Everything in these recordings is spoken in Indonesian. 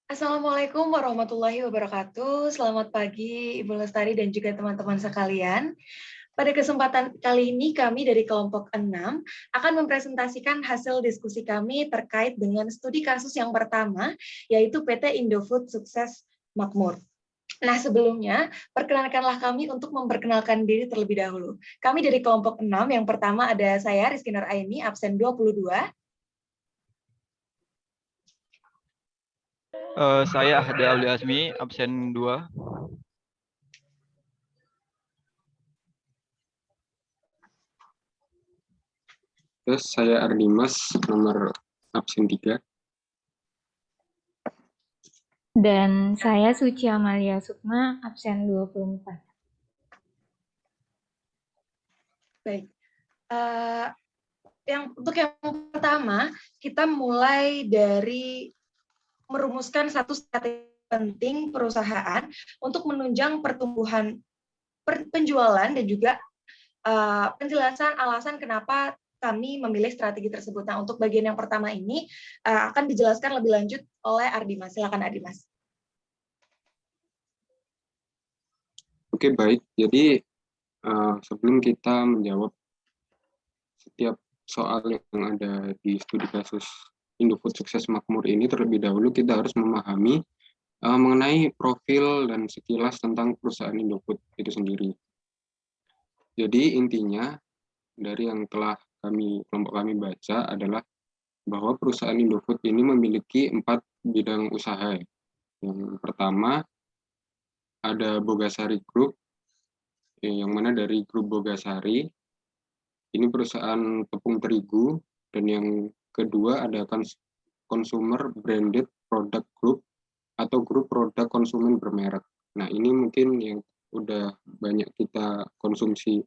Assalamualaikum warahmatullahi wabarakatuh. Selamat pagi, Ibu Lestari dan juga teman-teman sekalian. Pada kesempatan kali ini, kami dari kelompok 6 akan mempresentasikan hasil diskusi kami terkait dengan studi kasus yang pertama, yaitu PT Indofood Sukses Makmur. Nah, sebelumnya, perkenalkanlah kami untuk memperkenalkan diri terlebih dahulu. Kami dari kelompok 6, yang pertama ada saya, Rizky Nur Aini, absen 22. Saya Ahda Auli Azmi, absen 2. Terus saya Ardimas, nomor absen 3. Dan saya Suci Amalia Sukma, absen 24. Baik. Untuk yang pertama, kita mulai dari merumuskan satu strategi penting perusahaan untuk menunjang pertumbuhan penjualan dan juga penjelasan alasan kenapa kami memilih strategi tersebut. Nah, untuk bagian yang pertama ini akan dijelaskan lebih lanjut oleh Ardimas. Silakan Ardimas. Oke, baik. Jadi sebelum kita menjawab setiap soal yang ada di studi kasus Indofood Sukses Makmur ini, terlebih dahulu kita harus memahami mengenai profil dan sekilas tentang perusahaan Indofood itu sendiri. Jadi intinya dari yang telah kelompok kami baca adalah bahwa perusahaan Indofood ini memiliki 4 bidang usaha. Yang pertama ada Bogasari Group, yang mana dari grup Bogasari ini perusahaan tepung terigu, dan yang kedua ada Consumer Branded Product Group atau grup produk konsumen bermerek. Nah, ini mungkin yang udah banyak kita konsumsi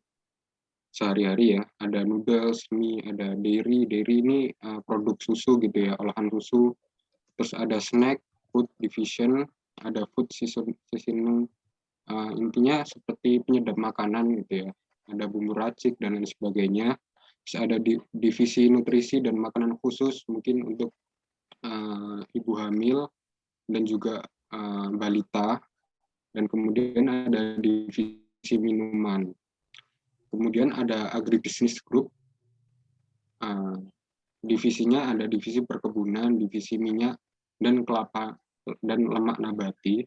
sehari-hari ya. Ada noodles, mie, ada dairy. Dairy ini produk susu gitu ya, olahan susu. Terus ada snack, food division, ada food seasoning. Intinya seperti penyedap makanan gitu ya. Ada bumbu racik dan lain sebagainya. Terus ada divisi nutrisi dan makanan khusus mungkin untuk ibu hamil dan juga balita. Dan kemudian ada divisi minuman. Kemudian ada agribisnis group. Divisinya ada divisi perkebunan, divisi minyak dan kelapa dan lemak nabati.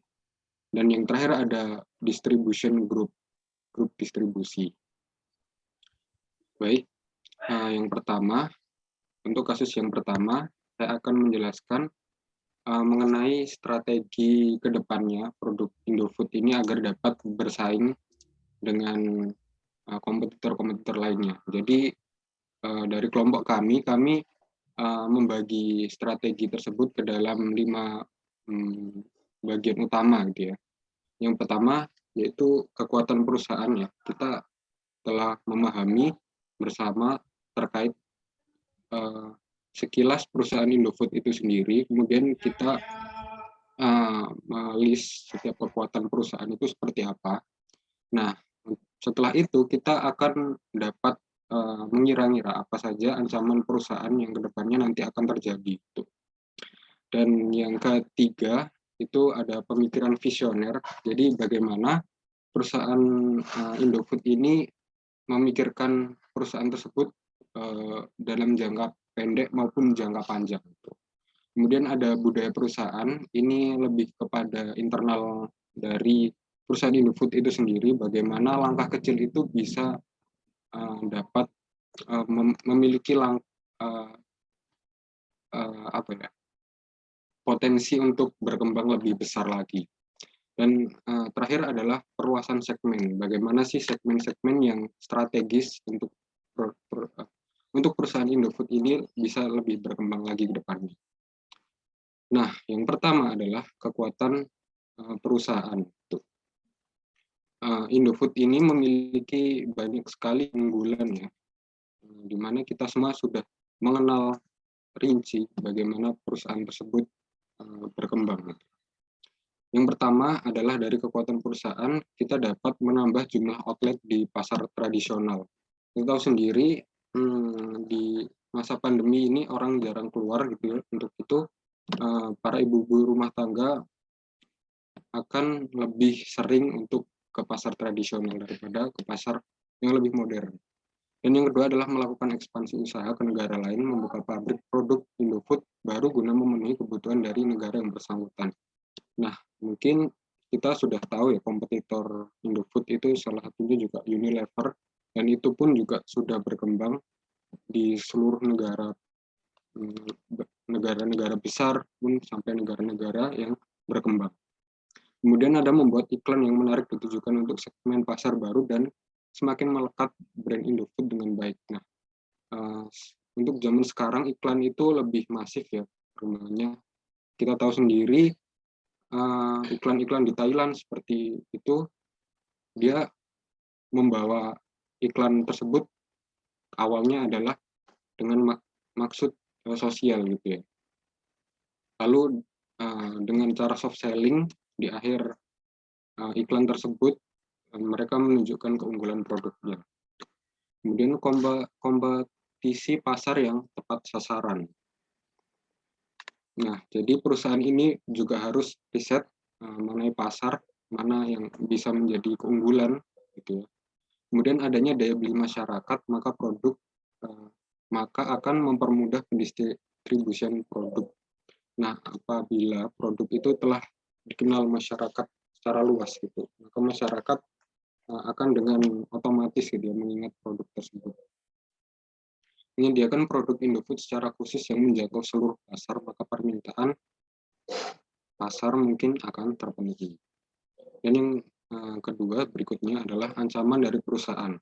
Dan yang terakhir ada distribution group distribusi. Baik, yang pertama, untuk kasus yang pertama, saya akan menjelaskan mengenai strategi ke depannya produk Indofood ini agar dapat bersaing dengan kompetitor-kompetitor lainnya. Jadi dari kelompok kami membagi strategi tersebut ke dalam 5 bagian utama gitu ya. Yang pertama yaitu kekuatan perusahaan ya. Kita telah memahami bersama terkait sekilas perusahaan Indofood itu sendiri, kemudian kita list setiap kekuatan perusahaan itu seperti apa. Nah, setelah itu kita akan dapat mengira-ngira apa saja ancaman perusahaan yang kedepannya nanti akan terjadi. Dan yang ketiga itu ada pemikiran visioner. Jadi bagaimana perusahaan Indofood ini memikirkan perusahaan tersebut dalam jangka pendek maupun jangka panjang. Kemudian ada budaya perusahaan, ini lebih kepada internal dari perusahaan Indofood itu sendiri, bagaimana langkah kecil itu bisa dapat memiliki potensi untuk berkembang lebih besar lagi. Dan terakhir adalah perluasan segmen. Bagaimana sih segmen-segmen yang strategis untuk perusahaan Indofood ini bisa lebih berkembang lagi ke depannya. Nah, yang pertama adalah kekuatan perusahaan. Indofood ini memiliki banyak sekali keunggulan ya, di mana kita semua sudah mengenal rinci bagaimana perusahaan tersebut berkembang. Yang pertama adalah dari kekuatan perusahaan, kita dapat menambah jumlah outlet di pasar tradisional. Kita tahu sendiri, di masa pandemi ini orang jarang keluar gitu ya. Untuk itu para ibu-ibu rumah tangga akan lebih sering untuk ke pasar tradisional daripada ke pasar yang lebih modern. Dan yang kedua adalah melakukan ekspansi usaha ke negara lain, membuka pabrik produk Indofood baru guna memenuhi kebutuhan dari negara yang bersangkutan. Nah, mungkin kita sudah tahu ya kompetitor Indofood itu salah satunya juga Unilever, dan itu pun juga sudah berkembang di seluruh negara-negara besar pun sampai negara-negara yang berkembang. Kemudian ada membuat iklan yang menarik ditujukan untuk segmen pasar baru dan semakin melekat brand Indofood dengan baik. Nah, untuk zaman sekarang iklan itu lebih masif ya, perkembangannya. Kita tahu sendiri iklan-iklan di Thailand seperti itu, dia membawa iklan tersebut awalnya adalah dengan maksud sosial gitu ya. Lalu dengan cara soft selling di akhir iklan tersebut mereka menunjukkan keunggulan produknya. Kemudian kompetisi pasar yang tepat sasaran. Nah, jadi perusahaan ini juga harus riset mengenai pasar mana yang bisa menjadi keunggulan gitu ya. Kemudian adanya daya beli masyarakat, maka akan mempermudah pendistribusian produk. Nah, apabila produk itu telah dikenal masyarakat secara luas gitu, maka masyarakat akan dengan otomatis gitu ya mengingat produk tersebut. Menyediakan produk Indofood secara khusus yang menjangkau seluruh pasar, maka permintaan pasar mungkin akan terpenuhi. Dan yang kedua berikutnya adalah ancaman dari perusahaan.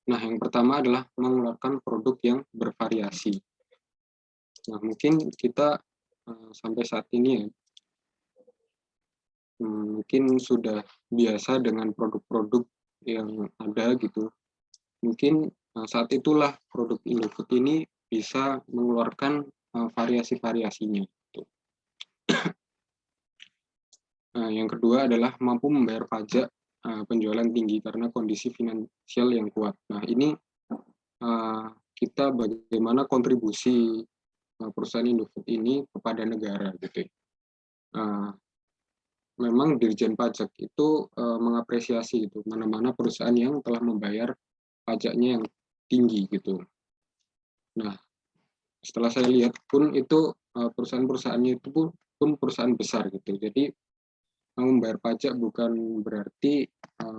Nah, yang pertama adalah mengeluarkan produk yang bervariasi. Nah, mungkin kita sampai saat ini ya, mungkin sudah biasa dengan produk-produk yang ada gitu. Mungkin saat itulah produk Indofood ini bisa mengeluarkan variasi-variasinya. Gitu. Yang kedua adalah mampu membayar pajak penjualan tinggi karena kondisi finansial yang kuat. Nah, ini kita bagaimana kontribusi perusahaan Indofood ini kepada negara gitu. Memang Dirjen Pajak itu mengapresiasi gitu mana-mana perusahaan yang telah membayar pajaknya yang tinggi gitu. Nah, setelah saya lihat pun itu perusahaan-perusahaannya itu pun perusahaan besar gitu. Jadi membayar pajak bukan berarti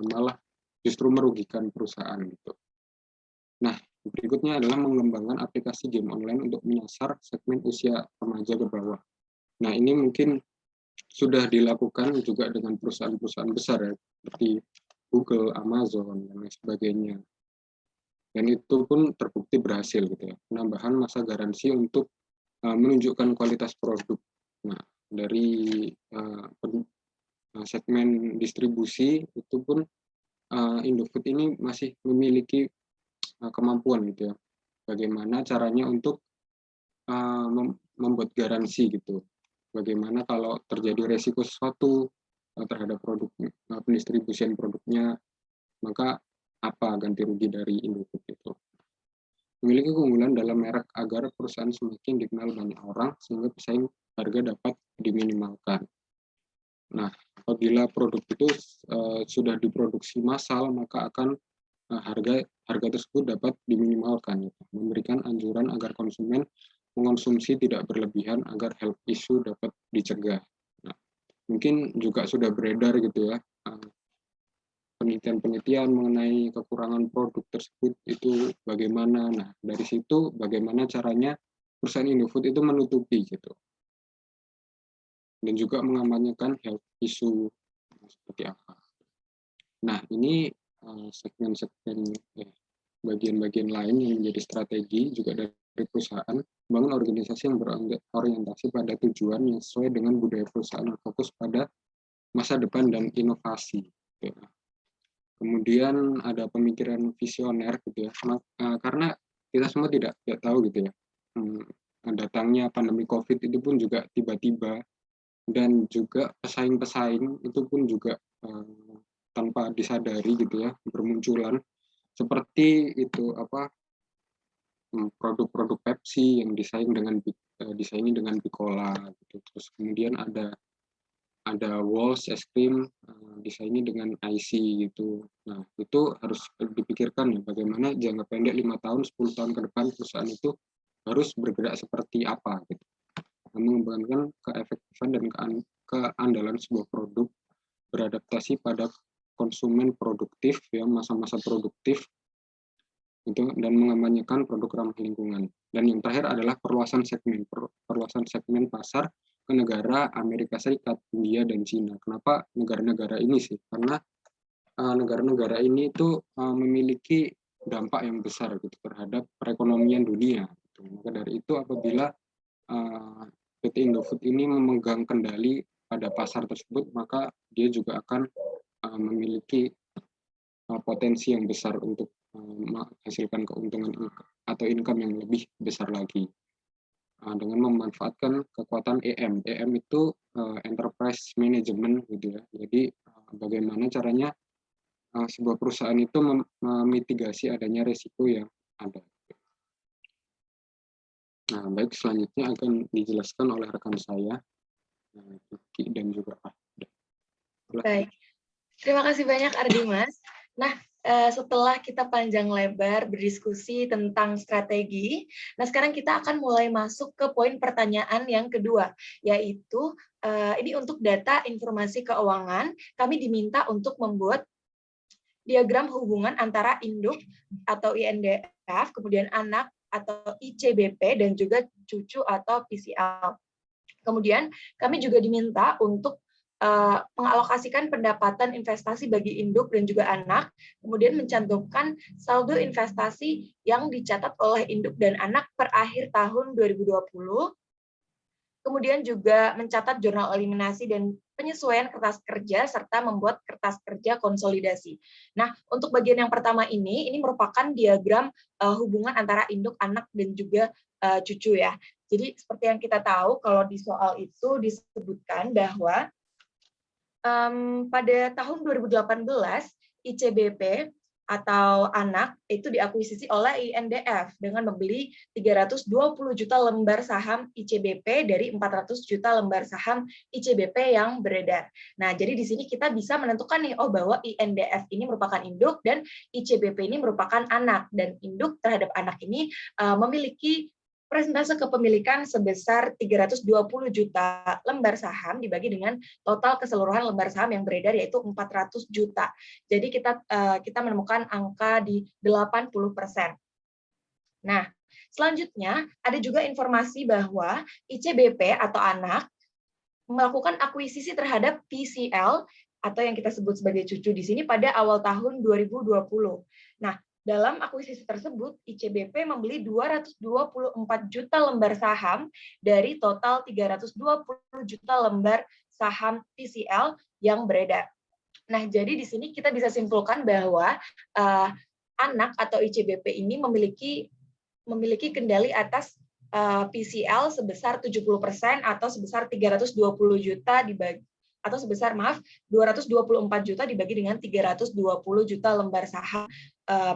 malah justru merugikan perusahaan gitu. Nah, berikutnya adalah mengembangkan aplikasi game online untuk menyasar segmen usia remaja ke bawah. Nah, ini mungkin sudah dilakukan juga dengan perusahaan-perusahaan besar ya, seperti Google, Amazon, dan lain sebagainya. Dan itu pun terbukti berhasil gitu ya, penambahan masa garansi untuk menunjukkan kualitas produk. Nah, dari segmen distribusi itu pun Indofood ini masih memiliki kemampuan gitu ya, bagaimana caranya untuk membuat garansi gitu. Bagaimana kalau terjadi resiko sesuatu terhadap produk pendistribusian produknya, maka apa ganti rugi dari Indofood itu. Memiliki keunggulan dalam merek agar perusahaan semakin dikenal banyak orang sehingga pesaing harga dapat diminimalkan. Nah, apabila produk itu sudah diproduksi massal, maka akan harga tersebut dapat diminimalkan, gitu. Memberikan anjuran agar konsumen mengonsumsi tidak berlebihan agar health issue dapat dicegah. Nah, mungkin juga sudah beredar gitu ya penelitian-penelitian mengenai kekurangan produk tersebut itu bagaimana. Nah, dari situ bagaimana caranya perusahaan Indofood itu menutupi gitu. Dan juga mengamankan health issue seperti apa. Nah, ini segmen-segmen bagian-bagian lain yang menjadi strategi juga dari perusahaan membangun organisasi yang berorientasi pada tujuan yang sesuai dengan budaya perusahaan yang fokus pada masa depan dan inovasi. Kemudian ada pemikiran visioner gitu ya, karena kita semua tidak tahu gitu ya, datangnya pandemi COVID itu pun juga tiba-tiba, dan juga pesaing-pesaing itu pun juga tanpa disadari gitu ya bermunculan, seperti itu produk-produk Pepsi yang disaingi dengan Bicola gitu. Terus kemudian ada Walls es krim disaingi dengan IC gitu. Nah, itu harus dipikirkan ya bagaimana jangka pendek 5 tahun, 10 tahun ke depan perusahaan itu harus bergerak seperti apa gitu. Mengembangkan keefektifan dan keandalan sebuah produk, beradaptasi pada konsumen produktif ya, masa-masa produktif itu, dan mengamanyakan produk ramah lingkungan. Dan yang terakhir adalah perluasan segmen pasar ke negara Amerika Serikat, India, dan Cina. Kenapa negara-negara ini sih? Karena negara-negara ini itu memiliki dampak yang besar gitu terhadap perekonomian dunia. Gitu. Maka dari itu apabila PT Indofood ini memegang kendali pada pasar tersebut, maka dia juga akan memiliki potensi yang besar untuk menghasilkan keuntungan atau income yang lebih besar lagi dengan memanfaatkan kekuatan EM. EM itu enterprise management gitu ya. Jadi bagaimana caranya sebuah perusahaan itu memitigasi adanya risiko yang ada. Nah, baik, selanjutnya akan dijelaskan oleh rekan saya, Kiki dan juga Ahda. Baik, terima kasih banyak Ardimas. Nah, setelah kita panjang lebar berdiskusi tentang strategi, nah sekarang kita akan mulai masuk ke poin pertanyaan yang kedua, yaitu ini untuk data informasi keuangan, kami diminta untuk membuat diagram hubungan antara induk atau INDF, kemudian anak atau ICBP, dan juga cucu atau PCL. Kemudian kami juga diminta untuk mengalokasikan pendapatan investasi bagi induk dan juga anak, kemudian mencantumkan saldo investasi yang dicatat oleh induk dan anak per akhir tahun 2020, kemudian juga mencatat jurnal eliminasi dan penyesuaian kertas kerja, serta membuat kertas kerja konsolidasi. Nah, untuk bagian yang pertama ini merupakan diagram hubungan antara induk, anak, dan juga cucu ya. Jadi seperti yang kita tahu, kalau di soal itu disebutkan bahwa pada tahun 2018, ICBP atau anak itu diakuisisi oleh INDF dengan membeli 320 juta lembar saham ICBP dari 400 juta lembar saham ICBP yang beredar. Nah, jadi di sini kita bisa menentukan nih, bahwa INDF ini merupakan induk dan ICBP ini merupakan anak, dan induk terhadap anak ini memiliki persentase kepemilikan sebesar 320 juta lembar saham dibagi dengan total keseluruhan lembar saham yang beredar, yaitu 400 juta. Jadi kita menemukan angka di 80%. Nah, selanjutnya ada juga informasi bahwa ICBP atau anak melakukan akuisisi terhadap PCL atau yang kita sebut sebagai cucu di sini pada awal tahun 2020. Nah, dalam akuisisi tersebut, ICBP membeli 224 juta lembar saham dari total 320 juta lembar saham PCL yang beredar. Nah, jadi di sini kita bisa simpulkan bahwa anak atau ICBP ini memiliki kendali atas PCL sebesar 70% atau sebesar 320 juta dibagi, atau sebesar 224 juta dibagi dengan 320 juta lembar saham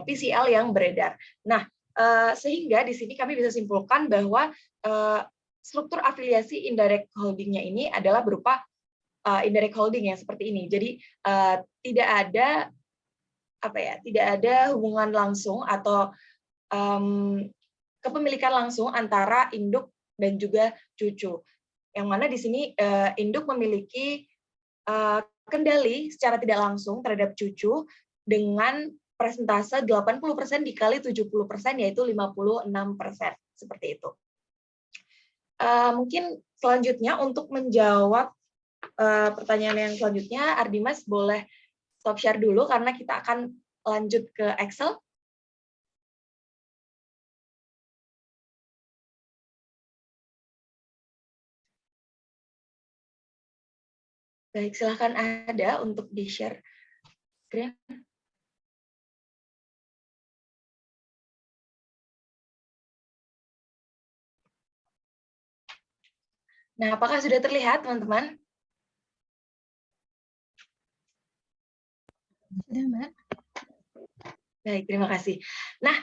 PCL yang beredar. Nah, sehingga di sini kami bisa simpulkan bahwa struktur afiliasi indirect holding-nya ini adalah berupa indirect holding yang seperti ini. Jadi tidak ada hubungan langsung atau kepemilikan langsung antara induk dan juga cucu. Yang mana di sini induk memiliki kendali secara tidak langsung terhadap cucu dengan persentase 80% dikali 70%, yaitu 56%. Seperti itu. Mungkin selanjutnya untuk menjawab pertanyaan yang selanjutnya, Ardimas boleh stop share dulu karena kita akan lanjut ke Excel. Baik, silakan ada untuk di-share screen. Nah, apakah sudah terlihat, teman-teman? Sudah, Mbak. Baik, terima kasih. Nah,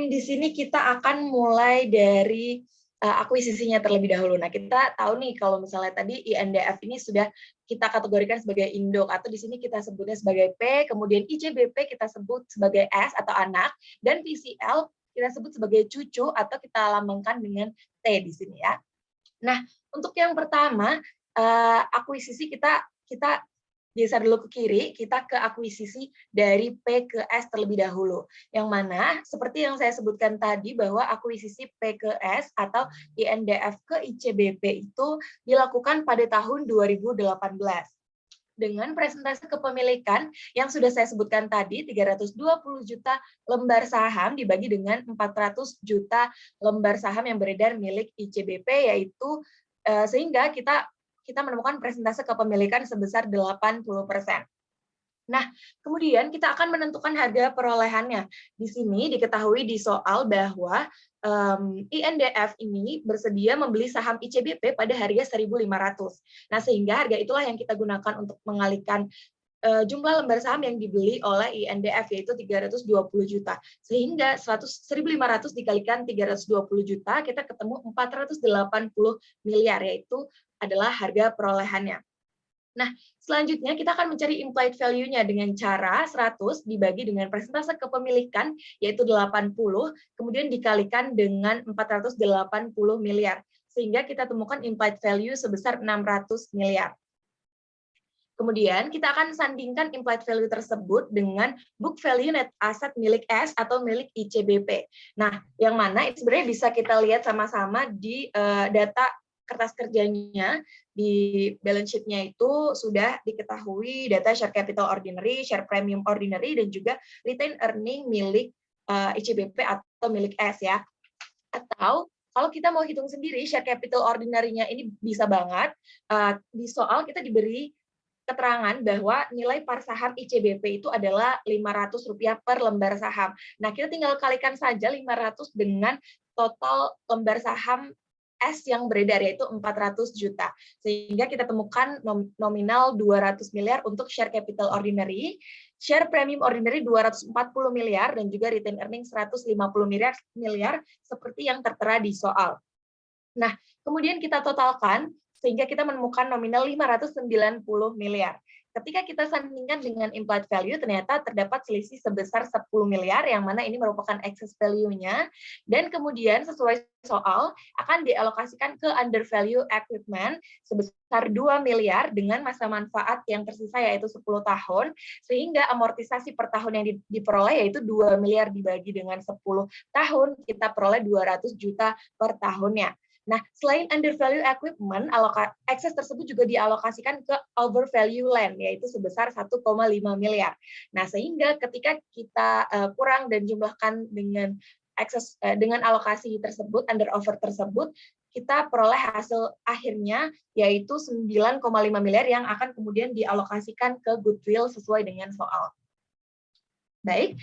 Di sini kita akan mulai dari akuisisinya terlebih dahulu. Nah, kita tahu nih kalau misalnya tadi INDF ini sudah kita kategorikan sebagai induk, atau di sini kita sebutnya sebagai P, kemudian ICBP kita sebut sebagai S atau anak, dan PCL kita sebut sebagai cucu atau kita lambangkan dengan T di sini ya. Nah, untuk yang pertama, akuisisi kita geser dulu ke kiri, kita ke akuisisi dari P ke S terlebih dahulu. Yang mana, seperti yang saya sebutkan tadi, bahwa akuisisi P ke S atau INDF ke ICBP itu dilakukan pada tahun 2018. Dengan presentase kepemilikan yang sudah saya sebutkan tadi, 320 juta lembar saham dibagi dengan 400 juta lembar saham yang beredar milik ICBP, yaitu sehingga kita menemukan presentase kepemilikan sebesar 80%. Nah, kemudian kita akan menentukan harga perolehannya. Di sini diketahui di soal bahwa INDF ini bersedia membeli saham ICBP pada harga 1.500. Nah, sehingga harga itulah yang kita gunakan untuk mengalihkan jumlah lembar saham yang dibeli oleh INDF, yaitu 320 juta. Sehingga 1.500 dikalikan 320 juta, kita ketemu 480 miliar, yaitu adalah harga perolehannya. Nah, selanjutnya kita akan mencari implied value-nya dengan cara 100 dibagi dengan persentase kepemilikan, yaitu 80, kemudian dikalikan dengan 480 miliar. Sehingga kita temukan implied value sebesar 600 miliar. Kemudian kita akan sandingkan implied value tersebut dengan book value net asset milik S atau milik ICBP. Nah, yang mana itu sebenarnya bisa kita lihat sama-sama di data kertas kerjanya. Di balance sheet-nya itu sudah diketahui data share capital ordinary, share premium ordinary, dan juga retain earning milik ICBP atau milik S ya. Atau kalau kita mau hitung sendiri share capital ordinary-nya ini bisa banget, di soal kita diberi keterangan bahwa nilai par saham ICBP itu adalah Rp500 per lembar saham. Nah, kita tinggal kalikan saja 500 dengan total lembar saham S yang beredar, yaitu 400 juta. Sehingga kita temukan nominal 200 miliar untuk share capital ordinary, share premium ordinary 240 miliar, dan juga retain earning 150 miliar seperti yang tertera di soal. Nah, kemudian kita totalkan sehingga kita menemukan nominal 590 miliar. Ketika kita sandingkan dengan implied value, ternyata terdapat selisih sebesar 10 miliar, yang mana ini merupakan excess value-nya, dan kemudian sesuai soal akan dialokasikan ke undervalue equipment sebesar 2 miliar dengan masa manfaat yang tersisa yaitu 10 tahun, sehingga amortisasi per tahun yang diperoleh yaitu 2 miliar dibagi dengan 10 tahun, kita peroleh 200 juta per tahunnya. Nah, selain undervalue equipment, excess tersebut juga dialokasikan ke overvalue land, yaitu sebesar 1,5 miliar. Nah, sehingga ketika kita kurang dan jumlahkan dengan excess dengan alokasi tersebut, under over tersebut, kita peroleh hasil akhirnya yaitu 9,5 miliar yang akan kemudian dialokasikan ke goodwill sesuai dengan soal. Baik,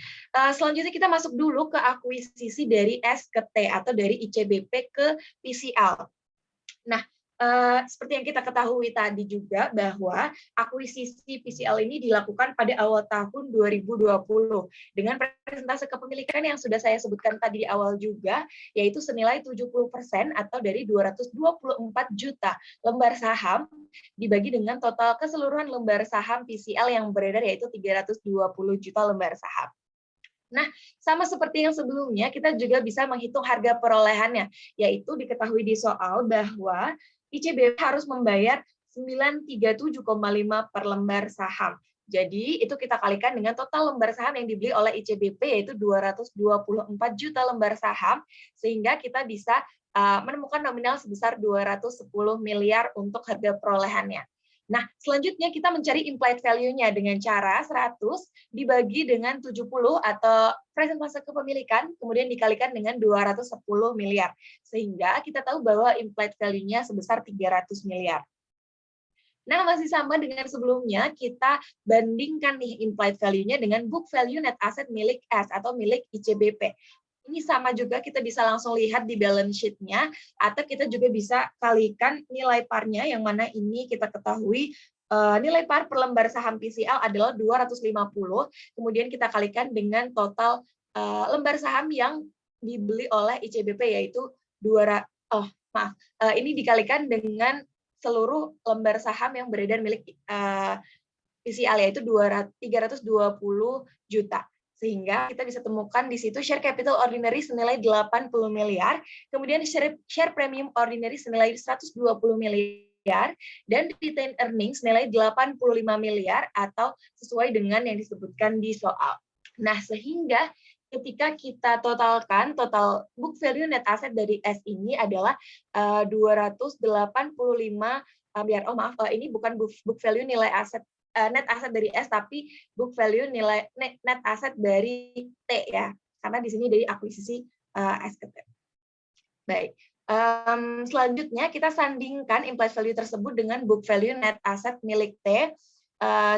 selanjutnya kita masuk dulu ke akuisisi dari S ke T atau dari ICBP ke PCL. Nah, seperti yang kita ketahui tadi juga bahwa akuisisi PCL ini dilakukan pada awal tahun 2020 dengan persentase kepemilikan yang sudah saya sebutkan tadi di awal juga, yaitu senilai 70% atau dari 224 juta lembar saham dibagi dengan total keseluruhan lembar saham PCL yang beredar yaitu 320 juta lembar saham. Nah, sama seperti yang sebelumnya, kita juga bisa menghitung harga perolehannya, yaitu diketahui di soal bahwa ICBP harus membayar 937,5 per lembar saham. Jadi, itu kita kalikan dengan total lembar saham yang dibeli oleh ICBP, yaitu 224 juta lembar saham, sehingga kita bisa menemukan nominal sebesar 210 miliar untuk harga perolehannya. Nah, selanjutnya kita mencari implied value-nya dengan cara 100 dibagi dengan 70 atau persentase kepemilikan, kemudian dikalikan dengan 210 miliar. Sehingga kita tahu bahwa implied value-nya sebesar 300 miliar. Nah, masih sama dengan sebelumnya, kita bandingkan nih implied value-nya dengan book value net asset milik S atau milik ICBP. Ini sama juga, kita bisa langsung lihat di balance sheet-nya, atau kita juga bisa kalikan nilai par-nya, yang mana ini kita ketahui nilai par per lembar saham PCL adalah 250, kemudian kita kalikan dengan total lembar saham yang dibeli oleh ICBP, yaitu ini dikalikan dengan seluruh lembar saham yang beredar milik PCL, yaitu 320 juta. Sehingga kita bisa temukan di situ share capital ordinary senilai 80 miliar, kemudian share premium ordinary senilai 120 miliar, dan retained earnings senilai 85 miliar atau sesuai dengan yang disebutkan di soal. Nah, sehingga ketika kita totalkan, total book value net asset dari S ini adalah 285 miliar. Ini bukan book value nilai aset net asset dari S, tapi book value nilai net asset dari T ya, karena di sini dari akuisisi S ke T. Baik, selanjutnya kita sandingkan implied value tersebut dengan book value net asset milik T,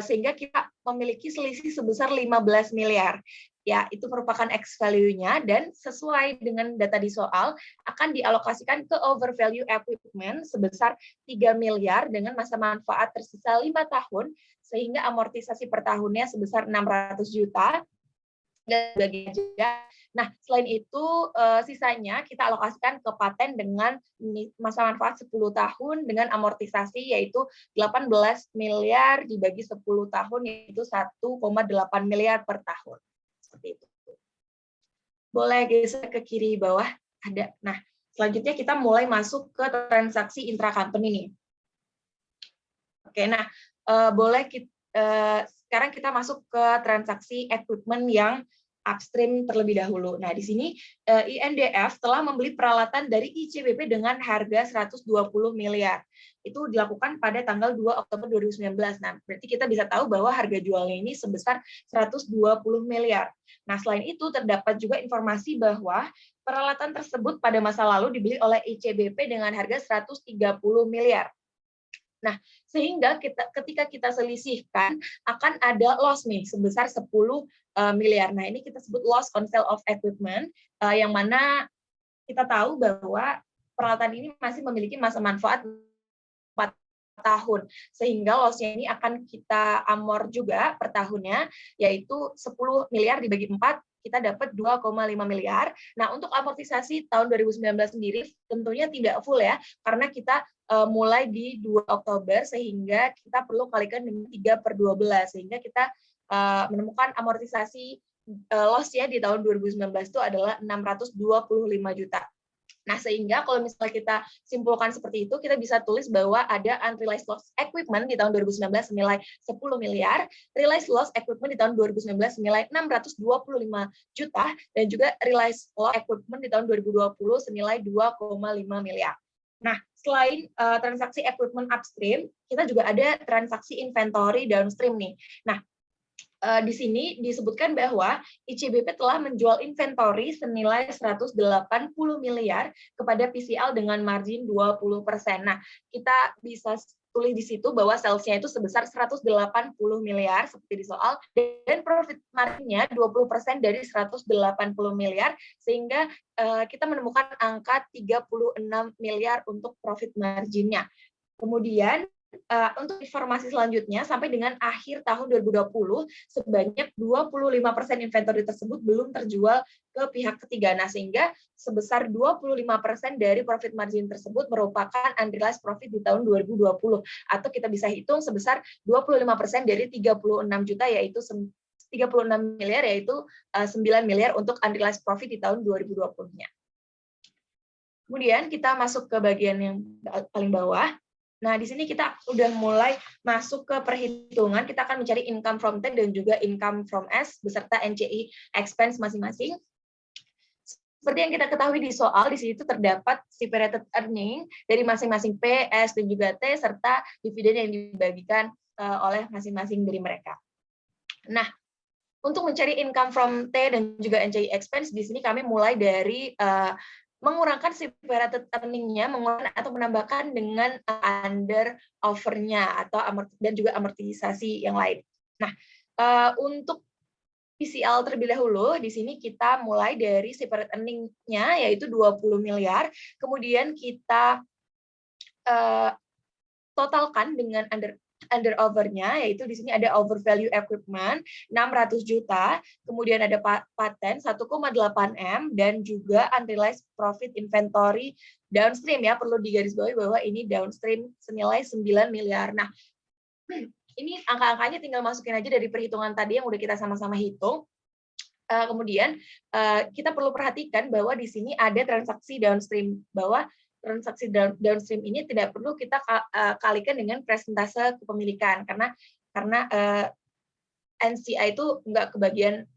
sehingga kita memiliki selisih sebesar 15 miliar. Ya, itu merupakan X value-nya, dan sesuai dengan data di soal akan dialokasikan ke overvalue equipment sebesar 3 miliar dengan masa manfaat tersisa 5 tahun, sehingga amortisasi per tahunnya sebesar 600 juta. Nah, selain itu sisanya kita alokasikan ke paten dengan masa manfaat 10 tahun dengan amortisasi yaitu 18 miliar dibagi 10 tahun, yaitu 1,8 miliar per tahun. Seperti itu. Boleh geser ke kiri bawah ada. Nah, selanjutnya kita mulai masuk ke transaksi intracompany nih. Oke, nah sekarang kita masuk ke transaksi equipment yang upstream terlebih dahulu. Nah, di sini INDF telah membeli peralatan dari ICBP dengan harga 120 miliar. Itu dilakukan pada tanggal 2 Oktober 2019. Nah, berarti kita bisa tahu bahwa harga jualnya ini sebesar 120 miliar. Nah, selain itu terdapat juga informasi bahwa peralatan tersebut pada masa lalu dibeli oleh ICBP dengan harga 130 miliar. Nah, sehingga ketika kita selisihkan akan ada loss nih sebesar 10 miliar. Nah, ini kita sebut loss on sale of equipment, yang mana kita tahu bahwa peralatan ini masih memiliki masa manfaat 4 tahun, sehingga loss-nya ini akan kita amor juga per tahunnya, yaitu 10 miliar dibagi 4, kita dapat 2,5 miliar. Nah, untuk amortisasi tahun 2019 sendiri tentunya tidak full ya, karena kita mulai di 2 Oktober, sehingga kita perlu kalikan dengan 3/12, sehingga kita menemukan amortisasi loss ya di tahun 2019 itu adalah 625 juta. Nah, sehingga kalau misalnya kita simpulkan seperti itu, kita bisa tulis bahwa ada unrealized loss equipment di tahun 2019 senilai 10 miliar, realized loss equipment di tahun 2019 senilai 625 juta, dan juga realized loss equipment di tahun 2020 senilai 2,5 miliar. Nah, selain transaksi equipment upstream, kita juga ada transaksi inventory downstream nih. Nah, di sini disebutkan bahwa ICBP telah menjual inventory senilai 180 miliar kepada PCL dengan margin 20%. Nah, kita bisa tulis di situ bahwa sales-nya itu sebesar 180 miliar seperti di soal, dan profit margin-nya 20% dari 180 miliar, sehingga kita menemukan angka 36 miliar untuk profit margin-nya. Kemudian untuk informasi selanjutnya, sampai dengan akhir tahun 2020, sebanyak 25% inventory tersebut belum terjual ke pihak ketiga. Nah, sehingga sebesar 25% dari profit margin tersebut merupakan unrealized profit di tahun 2020. Atau kita bisa hitung sebesar 25% dari 36 juta, yaitu 36 miliar, yaitu 9 miliar untuk unrealized profit di tahun 2020-nya. Kemudian kita masuk ke bagian yang paling bawah. Nah, di sini kita udah mulai masuk ke perhitungan. Kita akan mencari income from T dan juga income from S beserta NCI expense masing-masing. Seperti yang kita ketahui di soal, di situ terdapat separated earning dari masing-masing P, S, dan juga T, serta dividen yang dibagikan oleh masing-masing dari mereka. Nah, untuk mencari income from T dan juga NCI expense, di sini kami mulai dari mengurangkan separated earning-nya, mengurangkan atau menambahkan dengan under offer-nya atau dan juga amortisasi yang lain. Nah, untuk PCL terlebih dahulu, di sini kita mulai dari separated earning-nya yaitu 20 miliar, kemudian kita totalkan bersamaan dengan under overnya, yaitu di sini ada overvalue equipment 600 juta, kemudian ada paten 1,8 M, dan juga unrealized profit inventory downstream ya, perlu digarisbawahi bahwa ini downstream senilai 9 miliar. Nah, ini angka-angkanya tinggal masukin aja dari perhitungan tadi yang udah kita sama-sama hitung. Kemudian kita perlu perhatikan bahwa di sini ada transaksi downstream, bahwa transaksi downstream ini tidak perlu kita kalikan dengan persentase kepemilikan karena NCI itu nggak kebagian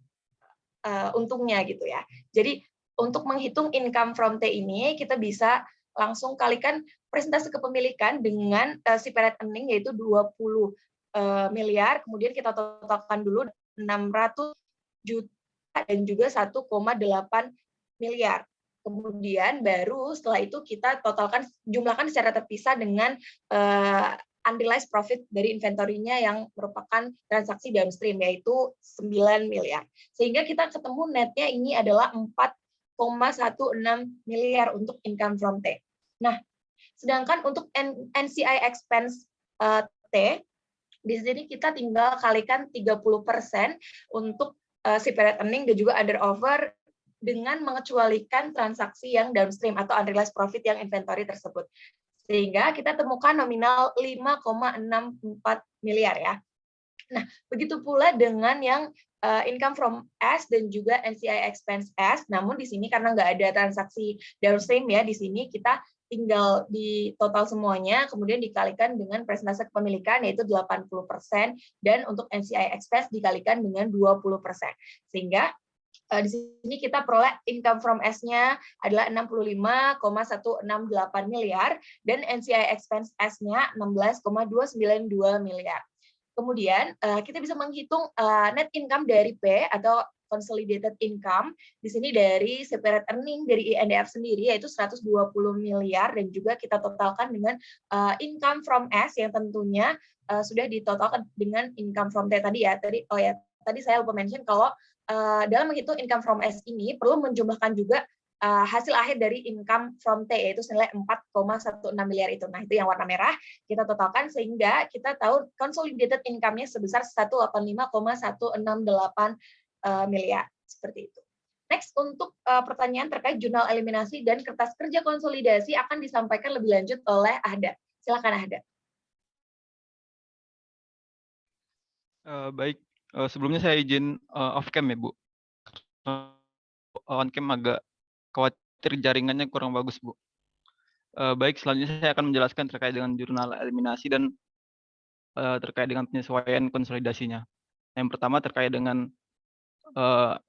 untungnya gitu ya. Jadi untuk menghitung income from T ini kita bisa langsung kalikan persentase kepemilikan dengan separate earning yaitu 20 miliar, kemudian kita totalkan dulu 600 juta dan juga 1,8 miliar. Kemudian baru setelah itu kita totalkan, jumlahkan secara terpisah dengan unrealized profit dari inventory-nya yang merupakan transaksi downstream, yaitu 9 miliar. Sehingga kita ketemu netnya ini adalah 4,16 miliar untuk income from T. Nah, sedangkan untuk NCI expense T, di sini kita tinggal kalikan 30% untuk separate earning dan juga under over dengan mengecualikan transaksi yang downstream atau unrealized profit yang inventory tersebut. Sehingga kita temukan nominal 5,64 miliar ya. Nah, begitu pula dengan yang income from S dan juga NCI expense S, namun di sini karena nggak ada transaksi downstream ya, di sini kita tinggal di total semuanya, kemudian dikalikan dengan persentase kepemilikan yaitu 80%, dan untuk NCI expense dikalikan dengan 20%. Sehingga di sini kita peroleh income from S-nya adalah 65,168 miliar dan NCI expense S-nya 16,292 miliar. Kemudian kita bisa menghitung net income dari P atau consolidated income di sini dari separate earning dari INDF sendiri yaitu 120 miliar, dan juga kita totalkan dengan income from S yang tentunya sudah ditotalkan dengan income from T tadi ya. Tadi saya lupa mention kalau dalam menghitung income from S ini perlu menjumlahkan juga hasil akhir dari income from T yaitu senilai 4,16 miliar itu. Nah, itu yang warna merah kita totalkan sehingga kita tahu consolidated income-nya sebesar 185,168 miliar, seperti itu. Next, untuk pertanyaan terkait jurnal eliminasi dan kertas kerja konsolidasi akan disampaikan lebih lanjut oleh Ahda. Silakan Ahda. Baik, sebelumnya saya izin off cam ya Bu. On cam agak khawatir jaringannya kurang bagus Bu. Baik, selanjutnya saya akan menjelaskan terkait dengan jurnal eliminasi dan terkait dengan penyesuaian konsolidasinya. Yang pertama terkait dengan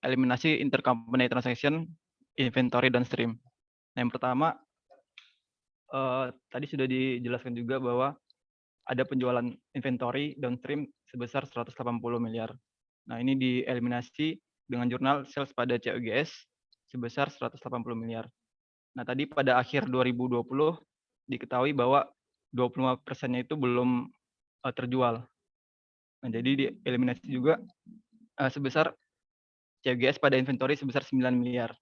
eliminasi intercompany transaction, inventory dan stream. Nah, yang pertama tadi sudah dijelaskan juga bahwa ada penjualan inventory downstream sebesar 180 miliar. Nah, ini dieliminasi dengan jurnal sales pada COGS sebesar 180 miliar. Nah, tadi pada akhir 2020 diketahui bahwa 25%-nya itu belum terjual. Nah, jadi dieliminasi juga sebesar COGS pada inventory sebesar 9 miliar.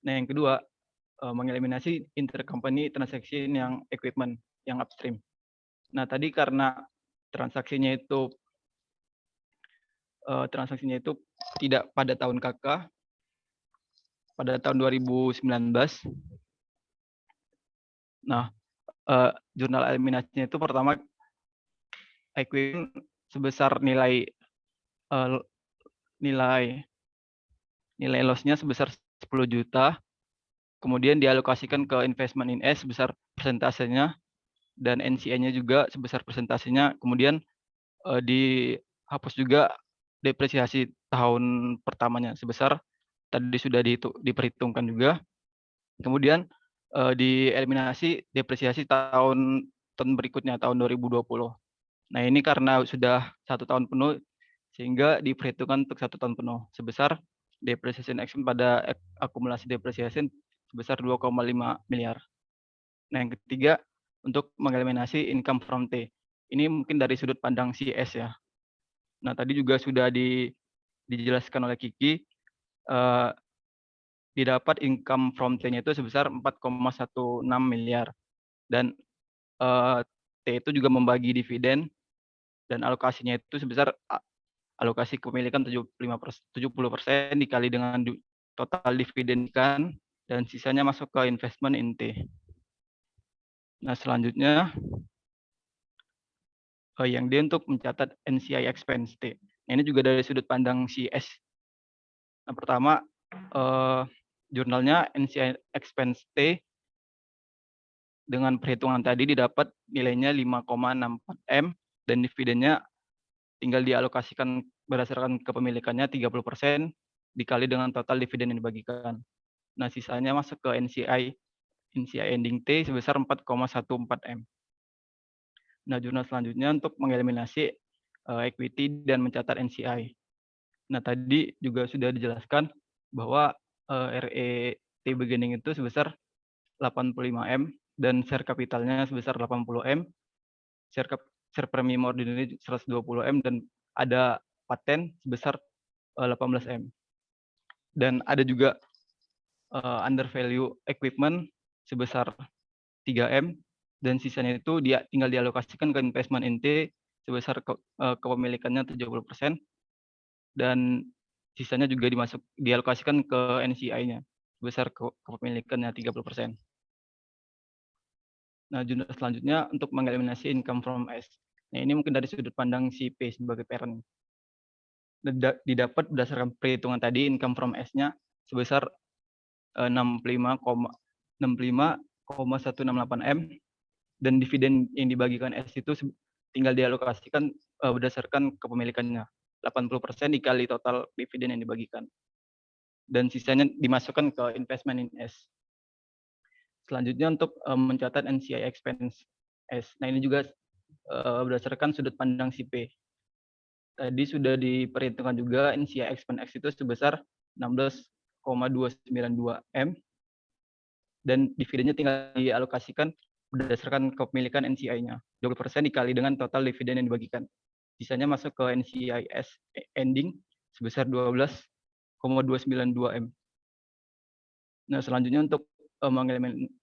Nah, yang kedua, mengeliminasi intercompany transaction yang equipment, yang upstream. Nah, tadi karena transaksinya itu tidak pada tahun KK, pada tahun 2019. Nah, jurnal eliminasinya itu pertama equipment sebesar nilai loss-nya sebesar 10 juta, kemudian dialokasikan ke investment in S sebesar persentasenya, dan NCI-nya juga sebesar persentasenya, kemudian dihapus juga depresiasi tahun pertamanya sebesar tadi sudah diperhitungkan juga, kemudian dieliminasi depresiasi tahun berikutnya tahun 2020. Nah, ini karena sudah 1 tahun penuh sehingga diperhitungkan untuk 1 tahun penuh sebesar depreciation expense pada akumulasi depreciation sebesar 2,5 miliar. Nah, yang ketiga untuk mengeliminasi income from T. Ini mungkin dari sudut pandang CS ya. Nah, tadi juga sudah dijelaskan oleh Kiki, didapat income from T-nya itu sebesar 4,16 miliar. Dan T itu juga membagi dividen dan alokasinya itu sebesar alokasi kepemilikan 70% dikali dengan total dividen ikan dan sisanya masuk ke investment in T. Nah, selanjutnya yang D untuk mencatat NCI expense T. Nah, ini juga dari sudut pandang si S. Nah, pertama jurnalnya NCI expense T dengan perhitungan tadi didapat nilainya 5,64 M dan dividennya tinggal dialokasikan berdasarkan kepemilikannya 30% dikali dengan total dividen yang dibagikan. Nah, sisanya masuk ke NCI ending T sebesar 4,14 M. Nah, jurnal selanjutnya untuk mengeliminasi equity dan mencatat NCI. Nah, tadi juga sudah dijelaskan bahwa RET beginning itu sebesar 85 M dan share kapitalnya sebesar 80 M, share premium ordinary 120 M dan ada paten sebesar 18 M. Dan ada juga under value equipment sebesar 3 M dan sisanya itu dia tinggal dialokasikan ke investment inti sebesar kepemilikannya 70% dan sisanya juga dialokasikan ke NCI-nya sebesar kepemilikannya 30%. Nah, jurnal selanjutnya untuk mengeliminasi income from S. Nah, ini mungkin dari sudut pandang si P sebagai parent. Didapat berdasarkan perhitungan tadi income from S-nya sebesar 65,168 M dan dividen yang dibagikan S itu tinggal dialokasikan berdasarkan kepemilikannya 80% dikali total dividen yang dibagikan dan sisanya dimasukkan ke investment in S. Selanjutnya untuk mencatat NCI expense S. Nah, ini juga berdasarkan sudut pandang si P. Tadi sudah diperhitungkan juga NCI expense X itu sebesar 16,292 M dan dividennya tinggal dialokasikan berdasarkan kepemilikan NCI-nya. 20% dikali dengan total dividen yang dibagikan. Sisanya masuk ke NCIS ending sebesar 12,292 M. Nah, selanjutnya untuk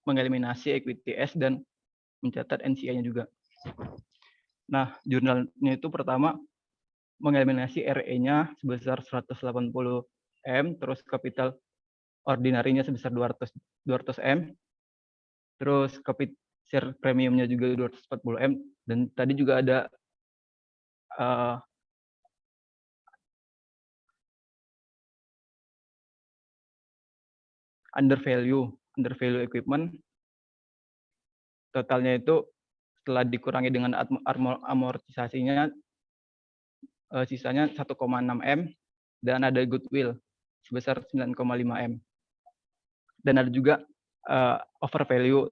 mengeliminasi equity S dan mencatat NCI-nya juga. Nah, jurnalnya itu pertama mengeliminasi RE-nya sebesar 180 M, terus kapital ordinarinya sebesar 200 M, terus share premiumnya juga 240 M, dan tadi juga ada under value equipment, totalnya itu setelah dikurangi dengan amortisasinya sisanya 1,6 M dan ada goodwill sebesar 9,5 M dan ada juga overvalue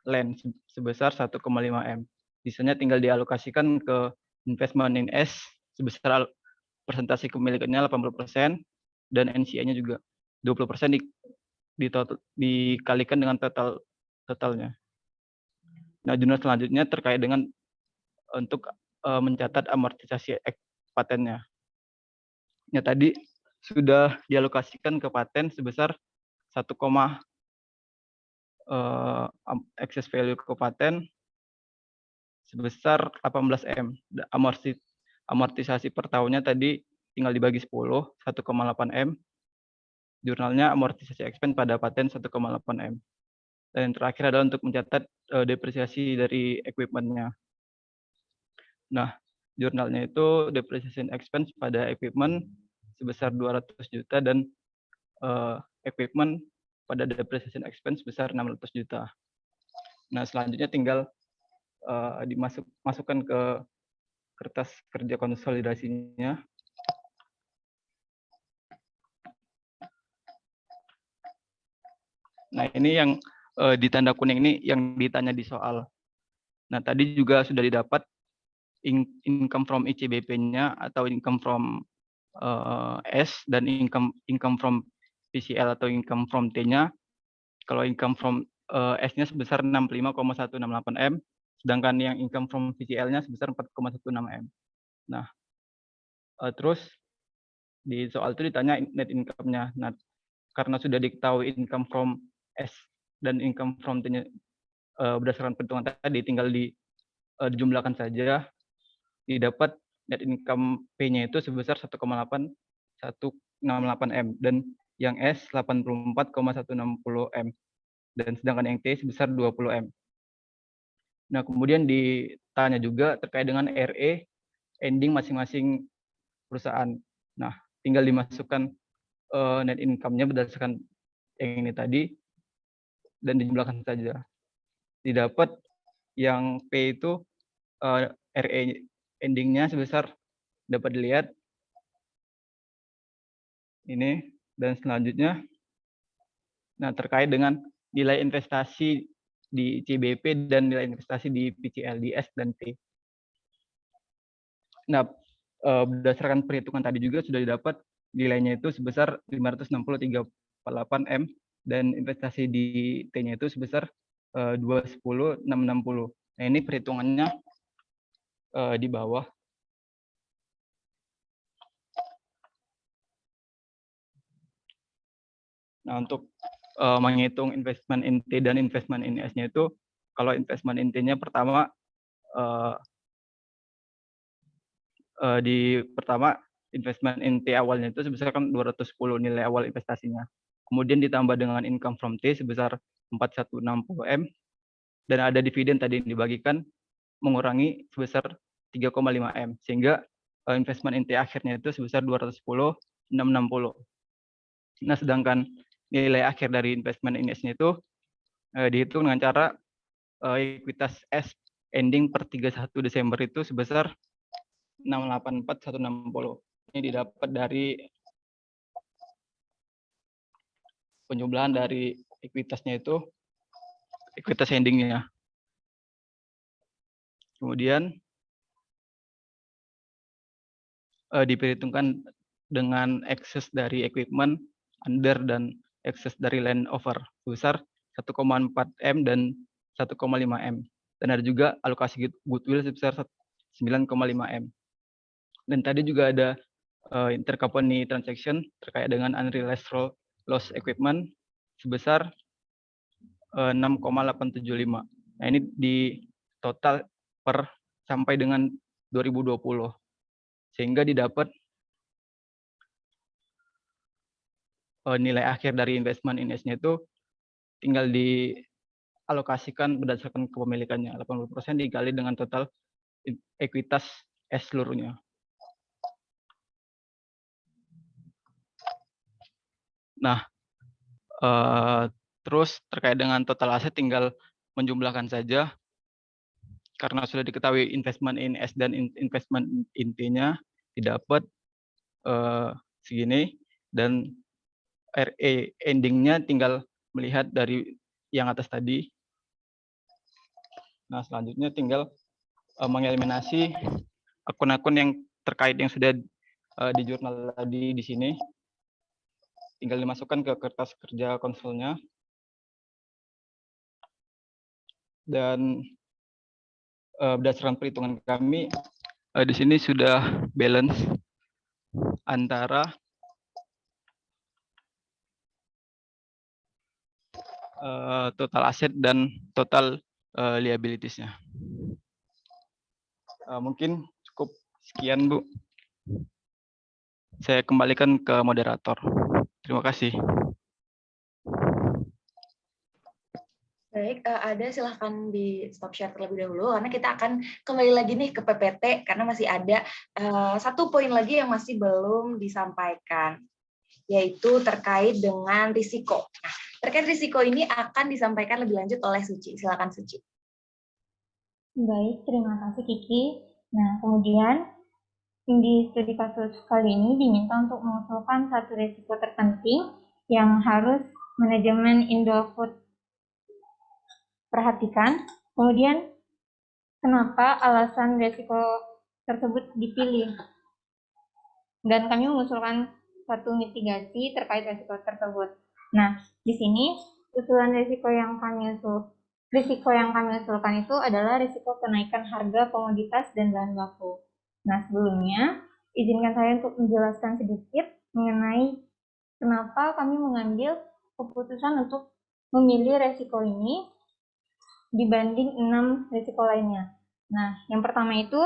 land sebesar 1,5 M. Sisanya tinggal dialokasikan ke investment in S sebesar persentase kepemilikannya 80% dan NCI-nya juga 20% dikalikan dengan totalnya. Nah, jurnal selanjutnya terkait dengan untuk mencatat amortisasi patennya. Ya, tadi sudah dialokasikan ke paten sebesar 1, excess value ke paten sebesar 18 M. Amortisasi per tahunnya tadi tinggal dibagi 10, 1,8 M. Jurnalnya amortisasi expense pada paten 1,8 M. Dan yang terakhir adalah untuk mencatat depresiasi dari equipment-nya. Nah, jurnalnya itu depreciation expense pada equipment sebesar 200 juta dan equipment pada depreciation expense sebesar 600 juta. Nah, selanjutnya tinggal dimasukkan ke kertas kerja konsolidasinya. Nah, ini yang ditanda kuning ini yang ditanya di soal. Nah, tadi juga sudah didapat income from ICBP-nya atau income from S dan income from PCL atau income from T-nya. Kalau income from S-nya sebesar 65,168 M, sedangkan yang income from PCL-nya sebesar 4,16 M. Nah, terus di soal itu ditanya net income-nya. Nah, karena sudah diketahui income from S dan income from T-nya berdasarkan perhitungan tadi, tinggal dijumlahkan saja, didapat net income P-nya itu sebesar 1,8168 M, dan yang S 84,160 M, dan sedangkan yang T sebesar 20 M. Nah, kemudian ditanya juga terkait dengan RE ending masing-masing perusahaan. Nah, tinggal dimasukkan net income-nya berdasarkan yang ini tadi dan dijumlahkan saja. Didapat yang P itu RE ending-nya sebesar, dapat dilihat ini, dan selanjutnya nah terkait dengan nilai investasi di CBP dan nilai investasi di PCLDS dan T. Nah, berdasarkan perhitungan tadi juga sudah didapat nilainya itu sebesar 560,348 M, dan investasi di T-nya itu sebesar 210,660. Nah, ini perhitungannya di bawah. Nah, untuk menghitung investment in T dan investment in S-nya itu, kalau investment in T-nya pertama, investment in T awalnya itu sebesar kan 210 nilai awal investasinya. Kemudian ditambah dengan income from T sebesar 4160 M, dan ada dividen tadi yang dibagikan mengurangi sebesar 3,5 M, sehingga investment in T akhirnya itu sebesar 210,660. Nah, sedangkan nilai akhir dari investment in S-nya itu dihitung dengan cara ekuitas S ending per 31 Desember itu sebesar 684,160. Ini didapat dari penjumlahan dari ekuitasnya itu, ekuitas endingnya. Kemudian diperhitungkan dengan excess dari equipment, under, dan excess dari land over sebesar 1,4 M dan 1,5 M. Dan ada juga alokasi goodwill sebesar 9,5 M. Dan tadi juga ada intercompany transaction terkait dengan unrealized loss equipment sebesar 6,875. Nah, ini di total per sampai dengan 2020. Sehingga didapat nilai akhir dari investment in S-nya itu tinggal dialokasikan berdasarkan kepemilikannya. 80% dikali dengan total ekuitas S seluruhnya. Nah, terus terkait dengan total aset tinggal menjumlahkan saja, karena sudah diketahui investment in S dan investment in T-nya didapat segini, dan RE ending-nya tinggal melihat dari yang atas tadi. Nah, selanjutnya tinggal mengeliminasi akun-akun yang terkait yang sudah di jurnal tadi di sini. Tinggal dimasukkan ke kertas kerja konsolnya. Dan berdasarkan perhitungan kami, di sini sudah balance antara total aset dan total liabilities-nya. Mungkin cukup sekian, Bu. Saya kembalikan ke moderator. Terima kasih. Baik, ada silahkan di stop share terlebih dahulu, karena kita akan kembali lagi nih ke PPT, karena masih ada satu poin lagi yang masih belum disampaikan, yaitu terkait dengan risiko. Nah, terkait risiko ini akan disampaikan lebih lanjut oleh Suci. Silakan, Suci. Baik, terima kasih Kiki. Nah, kemudian di studi kasus kali ini diminta untuk mengusulkan satu risiko terpenting yang harus manajemen Indofood perhatikan. Kemudian, kenapa alasan risiko tersebut dipilih? Dan kami mengusulkan satu mitigasi terkait risiko tersebut. Nah, di sini usulan risiko yang kami usulkan itu adalah risiko kenaikan harga komoditas dan bahan baku. Nah, sebelumnya izinkan saya untuk menjelaskan sedikit mengenai kenapa kami mengambil keputusan untuk memilih risiko ini dibanding 6 risiko lainnya. Nah, yang pertama itu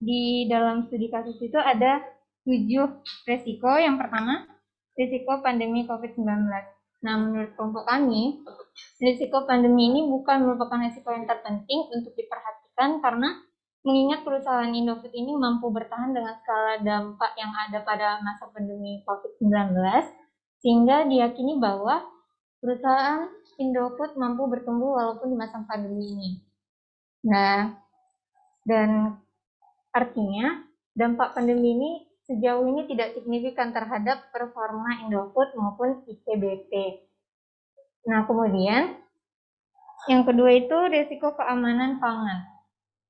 di dalam studi kasus itu ada 7 resiko. Yang pertama, risiko pandemi COVID-19. Nah, menurut kelompok kami, risiko pandemi ini bukan merupakan risiko yang terpenting untuk diperhatikan karena mengingat perusahaan Indofood ini mampu bertahan dengan skala dampak yang ada pada masa pandemi COVID-19, sehingga diyakini bahwa perusahaan Indofood mampu bertumbuh walaupun di masa pandemi ini. Nah, dan artinya dampak pandemi ini sejauh ini tidak signifikan terhadap performa Indofood maupun ICBP. Nah, kemudian yang kedua itu risiko keamanan pangan,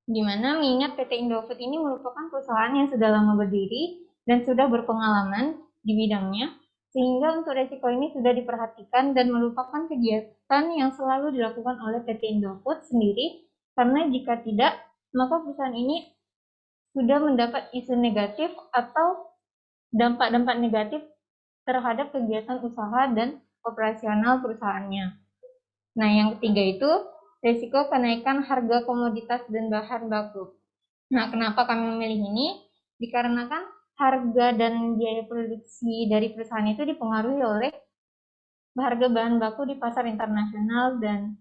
di mana mengingat PT Indofood ini merupakan perusahaan yang sudah lama berdiri dan sudah berpengalaman di bidangnya, sehingga untuk risiko ini sudah diperhatikan dan merupakan kegiatan yang selalu dilakukan oleh PT Indofood sendiri, karena jika tidak, maka perusahaan ini sudah mendapat isu negatif atau dampak-dampak negatif terhadap kegiatan usaha dan operasional perusahaannya. Nah, yang ketiga itu risiko kenaikan harga komoditas dan bahan baku. Nah, kenapa kami memilih ini? Dikarenakan harga dan biaya produksi dari perusahaan itu dipengaruhi oleh harga bahan baku di pasar internasional dan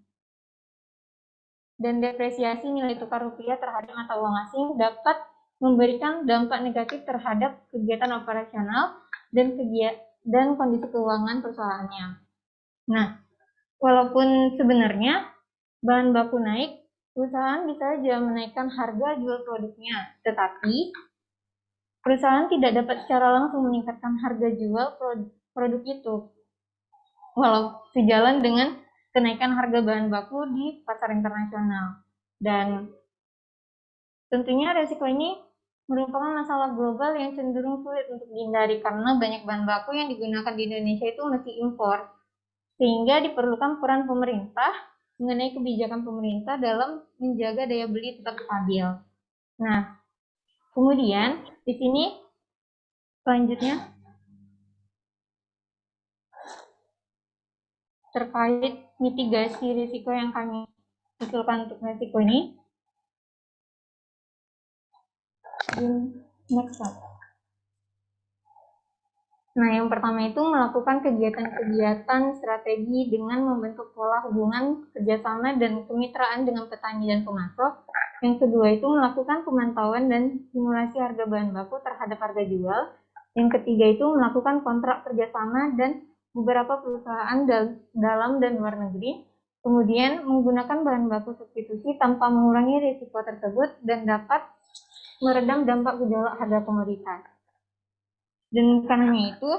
depresiasi nilai tukar rupiah terhadap mata uang asing dapat memberikan dampak negatif terhadap kegiatan operasional dan kondisi keuangan perusahaannya. Nah, walaupun sebenarnya bahan baku naik, perusahaan bisa saja menaikkan harga jual produknya, tetapi perusahaan tidak dapat secara langsung meningkatkan harga jual produk itu, walau sejalan dengan kenaikan harga bahan baku di pasar internasional. Dan tentunya resiko ini merupakan masalah global yang cenderung sulit untuk dihindari karena banyak bahan baku yang digunakan di Indonesia itu masih impor, sehingga diperlukan peran pemerintah mengenai kebijakan pemerintah dalam menjaga daya beli tetap stabil. Nah, kemudian di sini selanjutnya terkait mitigasi risiko yang kami usulkan untuk risiko ini. Next slide. Nah, yang pertama itu melakukan kegiatan-kegiatan strategi dengan membentuk pola hubungan kerjasama dan kemitraan dengan petani dan pemasok. Yang kedua itu melakukan pemantauan dan simulasi harga bahan baku terhadap harga jual. Yang ketiga itu melakukan kontrak kerjasama dan beberapa perusahaan dalam dan luar negeri. Kemudian menggunakan bahan baku substitusi tanpa mengurangi risiko tersebut dan dapat meredam dampak gejolak harga komoditas. Dan karenanya itu,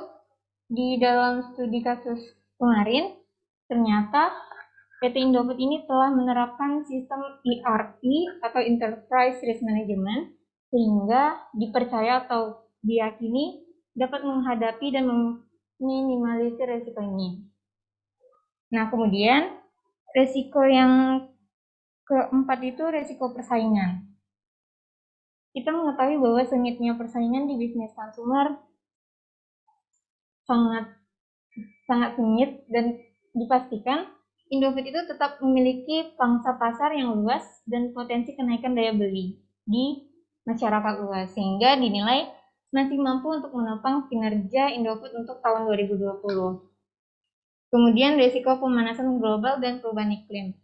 di dalam studi kasus kemarin, ternyata PT Indofood ini telah menerapkan sistem ERP atau Enterprise Risk Management, sehingga dipercaya atau diyakini dapat menghadapi dan meminimalisir risiko ini. Nah, kemudian risiko yang keempat itu risiko persaingan. Kita mengetahui bahwa sengitnya persaingan di bisnis konsumer sangat sengit dan dipastikan Indofood itu tetap memiliki pangsa pasar yang luas dan potensi kenaikan daya beli di masyarakat luas, sehingga dinilai masih mampu untuk menopang kinerja Indofood untuk tahun 2020. Kemudian risiko pemanasan global dan perubahan iklim.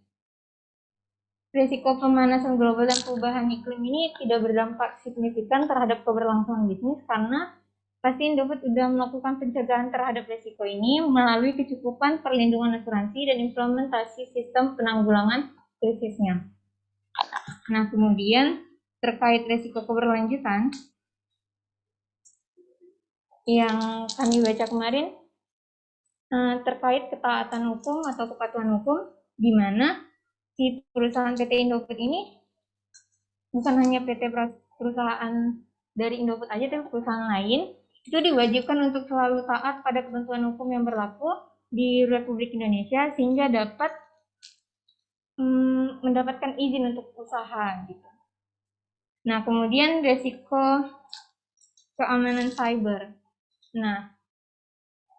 Risiko pemanasan global dan perubahan iklim ini tidak berdampak signifikan terhadap keberlangsungan bisnis karena pasti Indofood sudah melakukan pencegahan terhadap risiko ini melalui kecukupan perlindungan asuransi dan implementasi sistem penanggulangan krisisnya. Nah, kemudian terkait risiko keberlanjutan yang kami baca kemarin terkait ketaatan hukum atau kepatuhan hukum, di mana si perusahaan PT Indofood ini bukan hanya perusahaan dari Indofood aja, tapi perusahaan lain itu diwajibkan untuk selalu taat pada ketentuan hukum yang berlaku di Republik Indonesia sehingga dapat mendapatkan izin untuk usaha gitu. Nah, kemudian risiko keamanan cyber. Nah,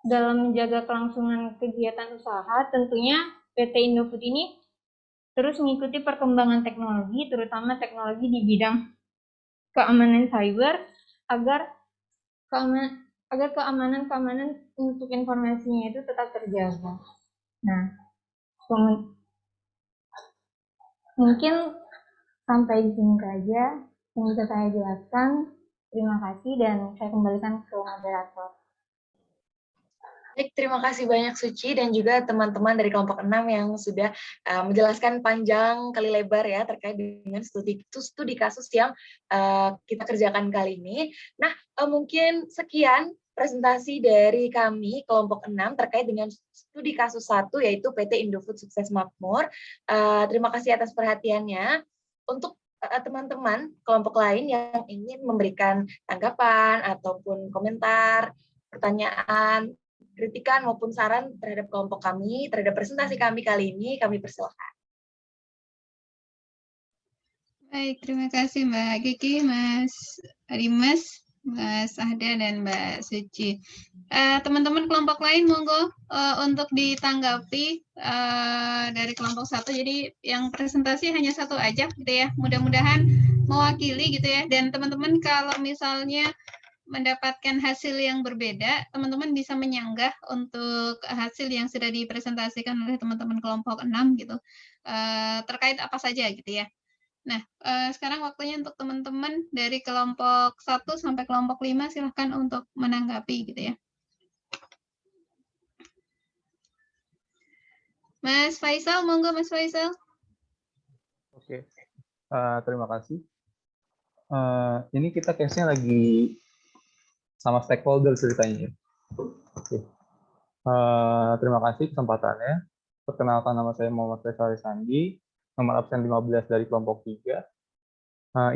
dalam menjaga kelangsungan kegiatan usaha, tentunya PT Indofood ini terus mengikuti perkembangan teknologi, terutama teknologi di bidang keamanan cyber, agar keamanan untuk informasinya itu tetap terjaga. Nah, mungkin sampai di sini saja yang bisa saya jelaskan. Terima kasih dan saya kembalikan ke moderator. Baik, terima kasih banyak Suci dan juga teman-teman dari kelompok 6 yang sudah menjelaskan panjang kali lebar ya terkait dengan studi kasus yang kita kerjakan kali ini. Nah, mungkin sekian presentasi dari kami kelompok 6 terkait dengan studi kasus 1 yaitu PT Indofood Sukses Makmur. Terima kasih atas perhatiannya. Untuk teman-teman kelompok lain yang ingin memberikan tanggapan ataupun komentar, pertanyaan, kritikan maupun saran terhadap kelompok kami, terhadap presentasi kami kali ini, kami persilakan. Baik, terima kasih Mbak Kiki, Mas Dimas, Mas Ahda, dan Mbak Suci. Teman-teman kelompok lain, monggo untuk ditanggapi dari kelompok 1. Jadi yang presentasi hanya satu aja, gitu ya. Mudah-mudahan mewakili, gitu ya. Dan teman-teman kalau misalnya mendapatkan hasil yang berbeda, teman-teman bisa menyanggah untuk hasil yang sudah dipresentasikan oleh teman-teman kelompok 6 gitu, terkait apa saja gitu ya. Nah, sekarang waktunya untuk teman-teman dari kelompok 1 sampai kelompok 5, silahkan untuk menanggapi gitu ya. Mas Faisal, monggo Mas Faisal. Oke, terima kasih. Ini kita case-nya lagi sama stakeholder ceritanya. Oke. Terima kasih kesempatannya. Perkenalkan, nama saya Muhammad Faisal Sandi, nomor absen 15 dari kelompok 3.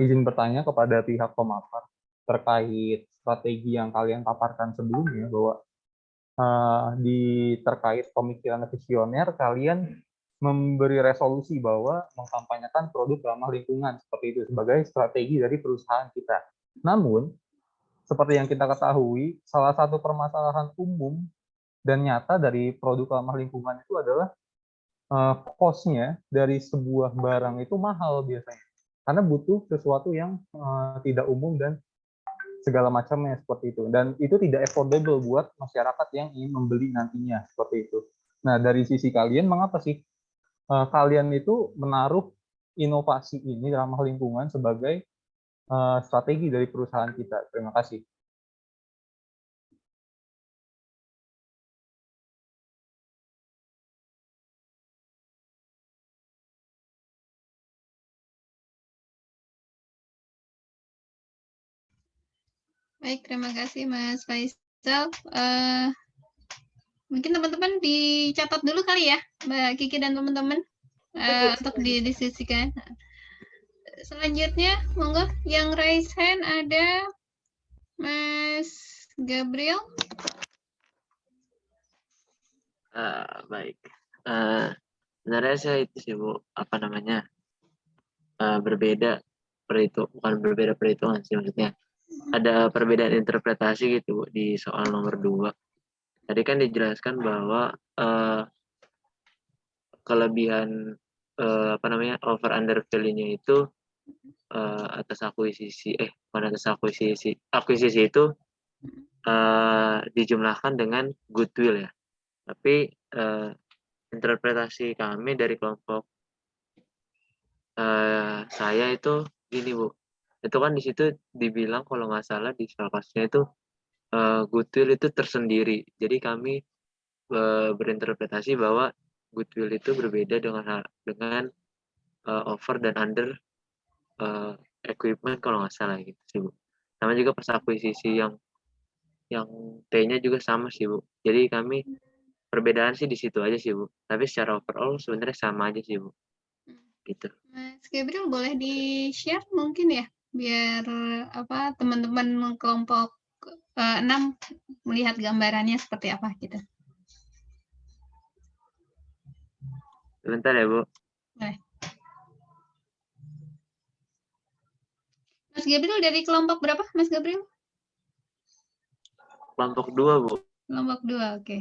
Izin bertanya kepada pihak pemapar terkait strategi yang kalian paparkan sebelumnya, bahwa terkait pemikiran visioner, kalian memberi resolusi bahwa mengkampanyekan produk ramah lingkungan seperti itu sebagai strategi dari perusahaan kita. Namun, seperti yang kita ketahui, salah satu permasalahan umum dan nyata dari produk ramah lingkungan itu adalah cost-nya dari sebuah barang itu mahal biasanya. Karena butuh sesuatu yang tidak umum dan segala macamnya seperti itu. Dan itu tidak affordable buat masyarakat yang ingin membeli nantinya seperti itu. Nah, dari sisi kalian, mengapa sih kalian itu menaruh inovasi ini ramah lingkungan sebagai strategi dari perusahaan kita? Terima kasih. Baik, terima kasih Mas Faisal. Mungkin teman-teman dicatat dulu kali ya, Mbak Kiki dan teman-teman, untuk didiskusikan. Selanjutnya, monggo yang raise hand ada Mas Gabriel. Baik. Sebenarnya saya itu sih Bu, berbeda bukan berbeda perhitungan sih, maksudnya ada perbedaan interpretasi gitu Bu di soal nomor 2. Tadi kan dijelaskan bahwa kelebihan over under value-nya itu atas akuisisi itu dijumlahkan dengan goodwill ya. Tapi interpretasi kami dari kelompok saya itu gini Bu, itu kan di situ dibilang kalau nggak salah di soal kasusnya itu goodwill itu tersendiri. Jadi kami berinterpretasi bahwa goodwill itu berbeda dengan over dan under equipment kalau nggak salah gitu sih Bu. Sama juga pas akuisisi yang T-nya juga sama sih Bu. Jadi kami perbedaan sih di situ aja sih Bu. Tapi secara overall sebenarnya sama aja sih Bu. Gitu. Mas Gabriel boleh di-share mungkin ya, biar teman-teman kelompok 6 melihat gambarannya seperti apa gitu. Sebentar ya Bu. Boleh. Mas Gabriel dari kelompok berapa, Mas Gabriel? Kelompok 2 Bu. Kelompok 2, oke.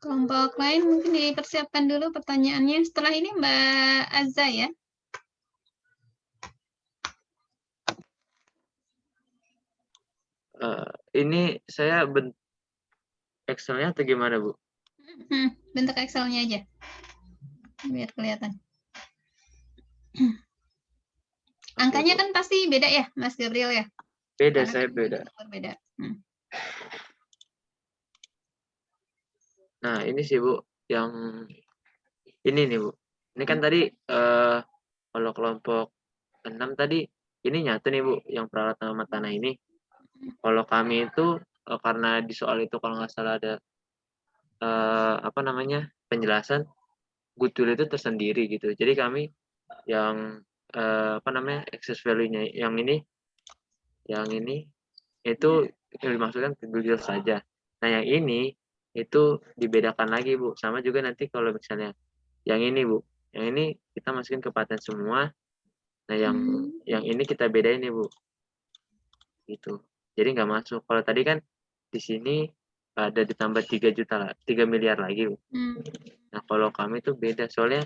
Kelompok lain mungkin dipersiapkan dulu pertanyaannya. Setelah ini Mbak Azza ya. Ini saya Excel-nya atau gimana, Bu? Bentuk Excel-nya aja. Biar kelihatan. Angkanya kan pasti beda ya, Mas Gabriel ya? Beda, Karena saya kan beda. berbeda. Nah, ini sih, Bu, yang ini nih, Bu. Ini kan tadi kalau kelompok 6 tadi ini nyatu nih, Bu, yang peralatan sama tanah ini. Kalau kami itu karena di soal itu kalau nggak salah ada penjelasan goodwill itu tersendiri gitu. Jadi kami yang excess value-nya yang ini itu yang dimaksudkan goodwill saja. Nah, yang ini itu dibedakan lagi, Bu. Sama juga nanti kalau misalnya yang ini, Bu. Yang ini kita masukin ke paten semua. Nah, yang ini kita bedain nih, Bu. Gitu. Jadi nggak masuk. Kalau tadi kan di sini ada ditambah 3 miliar lagi, Bu. Nah, kalau kami itu beda. Soalnya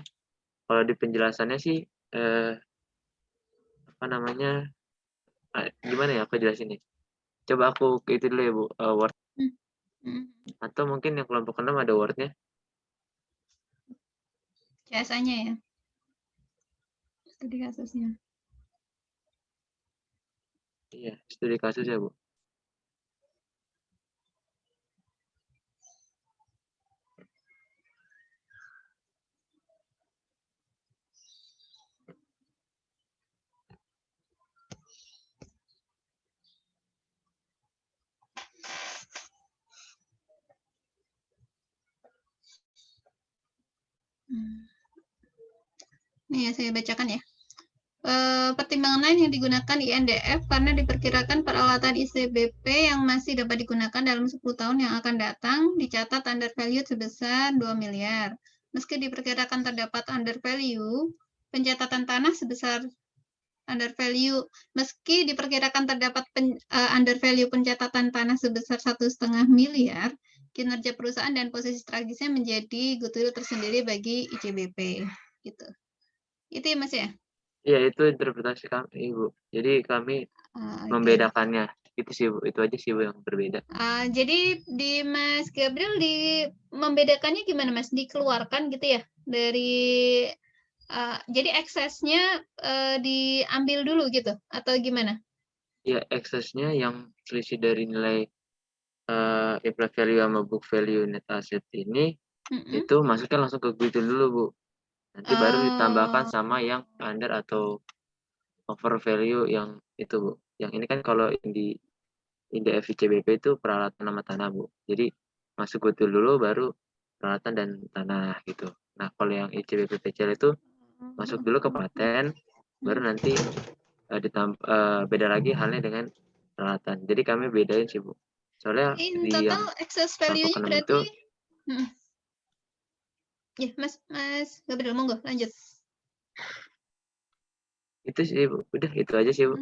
kalau di penjelasannya sih gimana ya aku jelasin nih. Coba aku itu dulu ya, Bu, Word. Atau mungkin yang kelompok 6 ada Word-nya. CSA-nya ya. Studi kasusnya. Iya, studi kasus ya, Bu. Nih ya, saya bacakan ya. Pertimbangan lain yang digunakan INDF karena diperkirakan peralatan ICBP yang masih dapat digunakan dalam 10 tahun yang akan datang dicatat undervalued sebesar 2 miliar. Meski diperkirakan terdapat undervalue, pencatatan tanah sebesar undervalue. Meski diperkirakan terdapat undervalue pencatatan tanah sebesar 1,5 miliar, kinerja perusahaan dan posisi strategisnya menjadi goodwill tersendiri bagi ICBP. Gitu. Itu ya, Mas ya? Iya, itu interpretasi kami, Bu. Jadi kami membedakannya. Itu sih, Bu. Itu aja sih, Bu, yang berbeda. Jadi di Mas Gabriel membedakannya gimana, Mas? Dikeluarkan gitu ya dari jadi eksesnya diambil dulu gitu atau gimana? Ya, eksesnya yang selisih dari nilai implied value sama book value net asset ini itu masuknya langsung ke goodwill dulu, Bu. Nanti baru ditambahkan sama yang under atau over value yang itu, Bu. Yang ini kan kalau di ICBP itu peralatan sama tanah, Bu. Jadi masuk goodwill dulu baru peralatan dan tanah gitu. Nah, kalau yang ICBP PCL itu masuk dulu ke paten, baru nanti beda lagi halnya dengan peralatan. Jadi kami bedain sih, Bu. Soalnya In di total yang excess value-nya berarti itu, ya, Mas Gabriel, monggo lanjut. itu sih, Bu. Udah itu aja sih, Bu.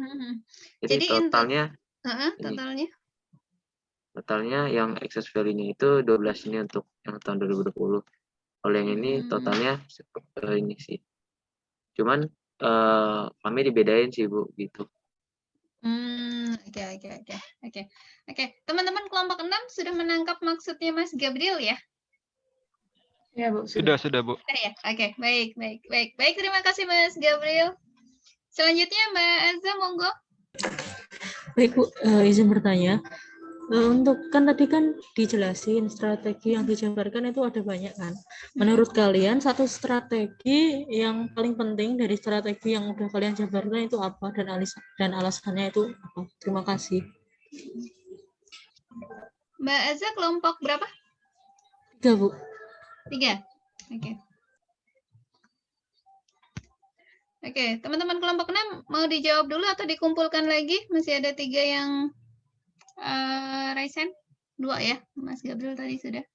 Jadi totalnya totalnya yang excess value-nya itu 12 ini untuk yang tahun 2020. Kalau yang ini totalnya ini sih. Cuman kami dibedain sih, Bu, gitu. Oke. Teman-teman kelompok 6 sudah menangkap maksudnya Mas Gabriel ya? Ya, Bu. Sudah, Bu. Sudah ya? Oke, baik. Terima kasih Mas Gabriel. Selanjutnya Mbak Azza, monggo. Baik, Bu, izin bertanya. Untuk kan tadi kan dijelasin strategi yang dijabarkan itu ada banyak kan. Menurut kalian satu strategi yang paling penting dari strategi yang udah kalian jabarkan itu apa dan alasannya itu apa? Terima kasih. Mbak Azza kelompok berapa? 3, Bu. 3. Oke, teman-teman kelompok 6 mau dijawab dulu atau dikumpulkan lagi? Masih ada 3 yang raise hand. 2 ya, Mas Gabriel tadi sudah.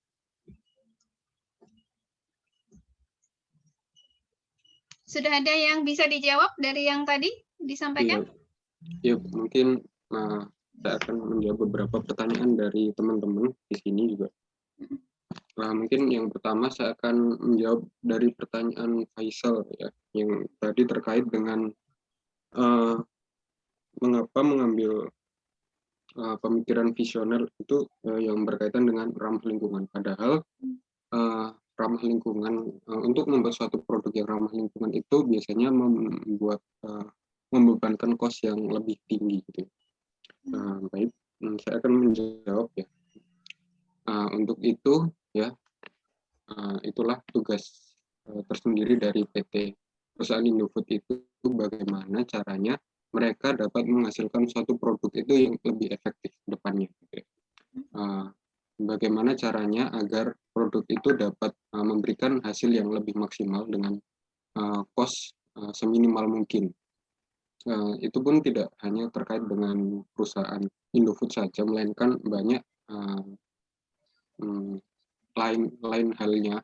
Sudah ada yang bisa dijawab dari yang tadi disampaikan? Iya, mungkin saya akan menjawab beberapa pertanyaan dari teman-teman di sini juga. Nah, mungkin yang pertama saya akan menjawab dari pertanyaan Faisal ya, yang tadi terkait dengan mengapa mengambil pemikiran visioner itu yang berkaitan dengan ramah lingkungan. Padahal ramah lingkungan untuk membuat suatu produk yang ramah lingkungan itu biasanya membebankan kos yang lebih tinggi gitu. Baik, saya akan menjawab ya. Untuk itu ya, itulah tugas tersendiri dari PT perusahaan Indofood itu, bagaimana caranya mereka dapat menghasilkan suatu produk itu yang lebih efektif ke depannya. Gitu ya. Bagaimana caranya agar produk itu dapat memberikan hasil yang lebih maksimal dengan kos seminimal mungkin. Itu pun tidak hanya terkait dengan perusahaan Indofood saja, melainkan banyak lain halnya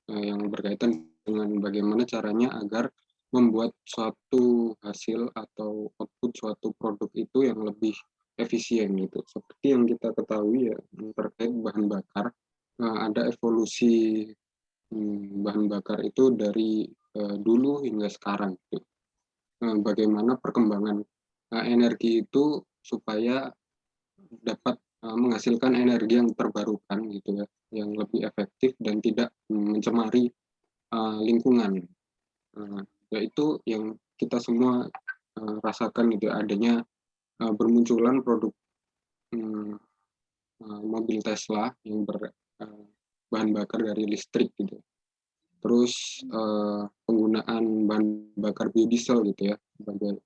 yang berkaitan dengan bagaimana caranya agar membuat suatu hasil atau output suatu produk itu yang lebih efisien gitu. Seperti yang kita ketahui ya terkait bahan bakar, ada evolusi bahan bakar itu dari dulu hingga sekarang gitu. Bagaimana perkembangan energi itu supaya dapat menghasilkan energi yang terbarukan gitu ya, yang lebih efektif dan tidak mencemari lingkungan. Yaitu yang kita semua rasakan gitu, adanya bermunculan produk mobil Tesla yang berbahan bakar dari listrik gitu. Terus penggunaan bahan bakar biodiesel gitu ya sebagai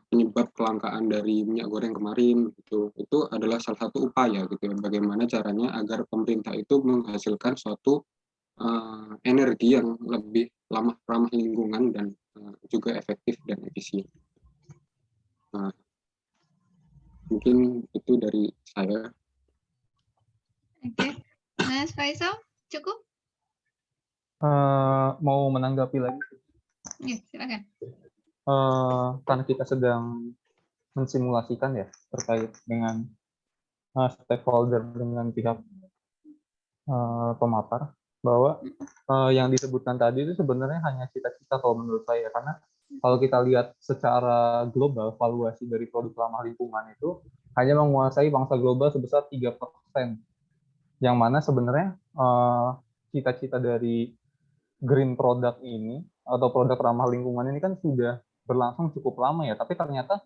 penyebab kelangkaan dari minyak goreng kemarin gitu. Itu adalah salah satu upaya gitu ya, bagaimana caranya agar pemerintah itu menghasilkan suatu energi yang lebih ramah lingkungan dan juga efektif dan efisien. Mungkin itu dari saya. Oke, Mas Faisal, cukup? Mau menanggapi lagi? Ya, silakan. Karena kita sedang mensimulasikan ya terkait dengan stakeholder dengan pihak pemapar, bahwa yang disebutkan tadi itu sebenarnya hanya cita-cita kalau menurut saya, karena kalau kita lihat secara global, valuasi dari produk ramah lingkungan itu hanya menguasai pangsa global sebesar 3%, yang mana sebenarnya cita-cita dari green product ini atau produk ramah lingkungan ini kan sudah berlangsung cukup lama ya, tapi ternyata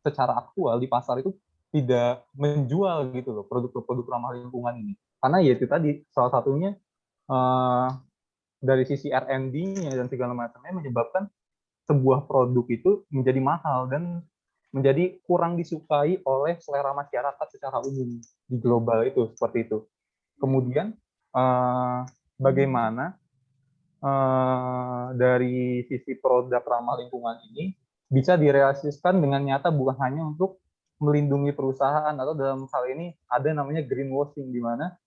secara aktual di pasar itu tidak menjual gitu loh produk-produk ramah lingkungan ini, karena ya itu tadi salah satunya dari sisi R&D-nya dan segala macamnya menyebabkan sebuah produk itu menjadi mahal dan menjadi kurang disukai oleh selera masyarakat secara umum di global itu, seperti itu. Kemudian bagaimana dari sisi produk ramah lingkungan ini bisa direalisasikan dengan nyata, bukan hanya untuk melindungi perusahaan, atau dalam hal ini ada namanya greenwashing, di mana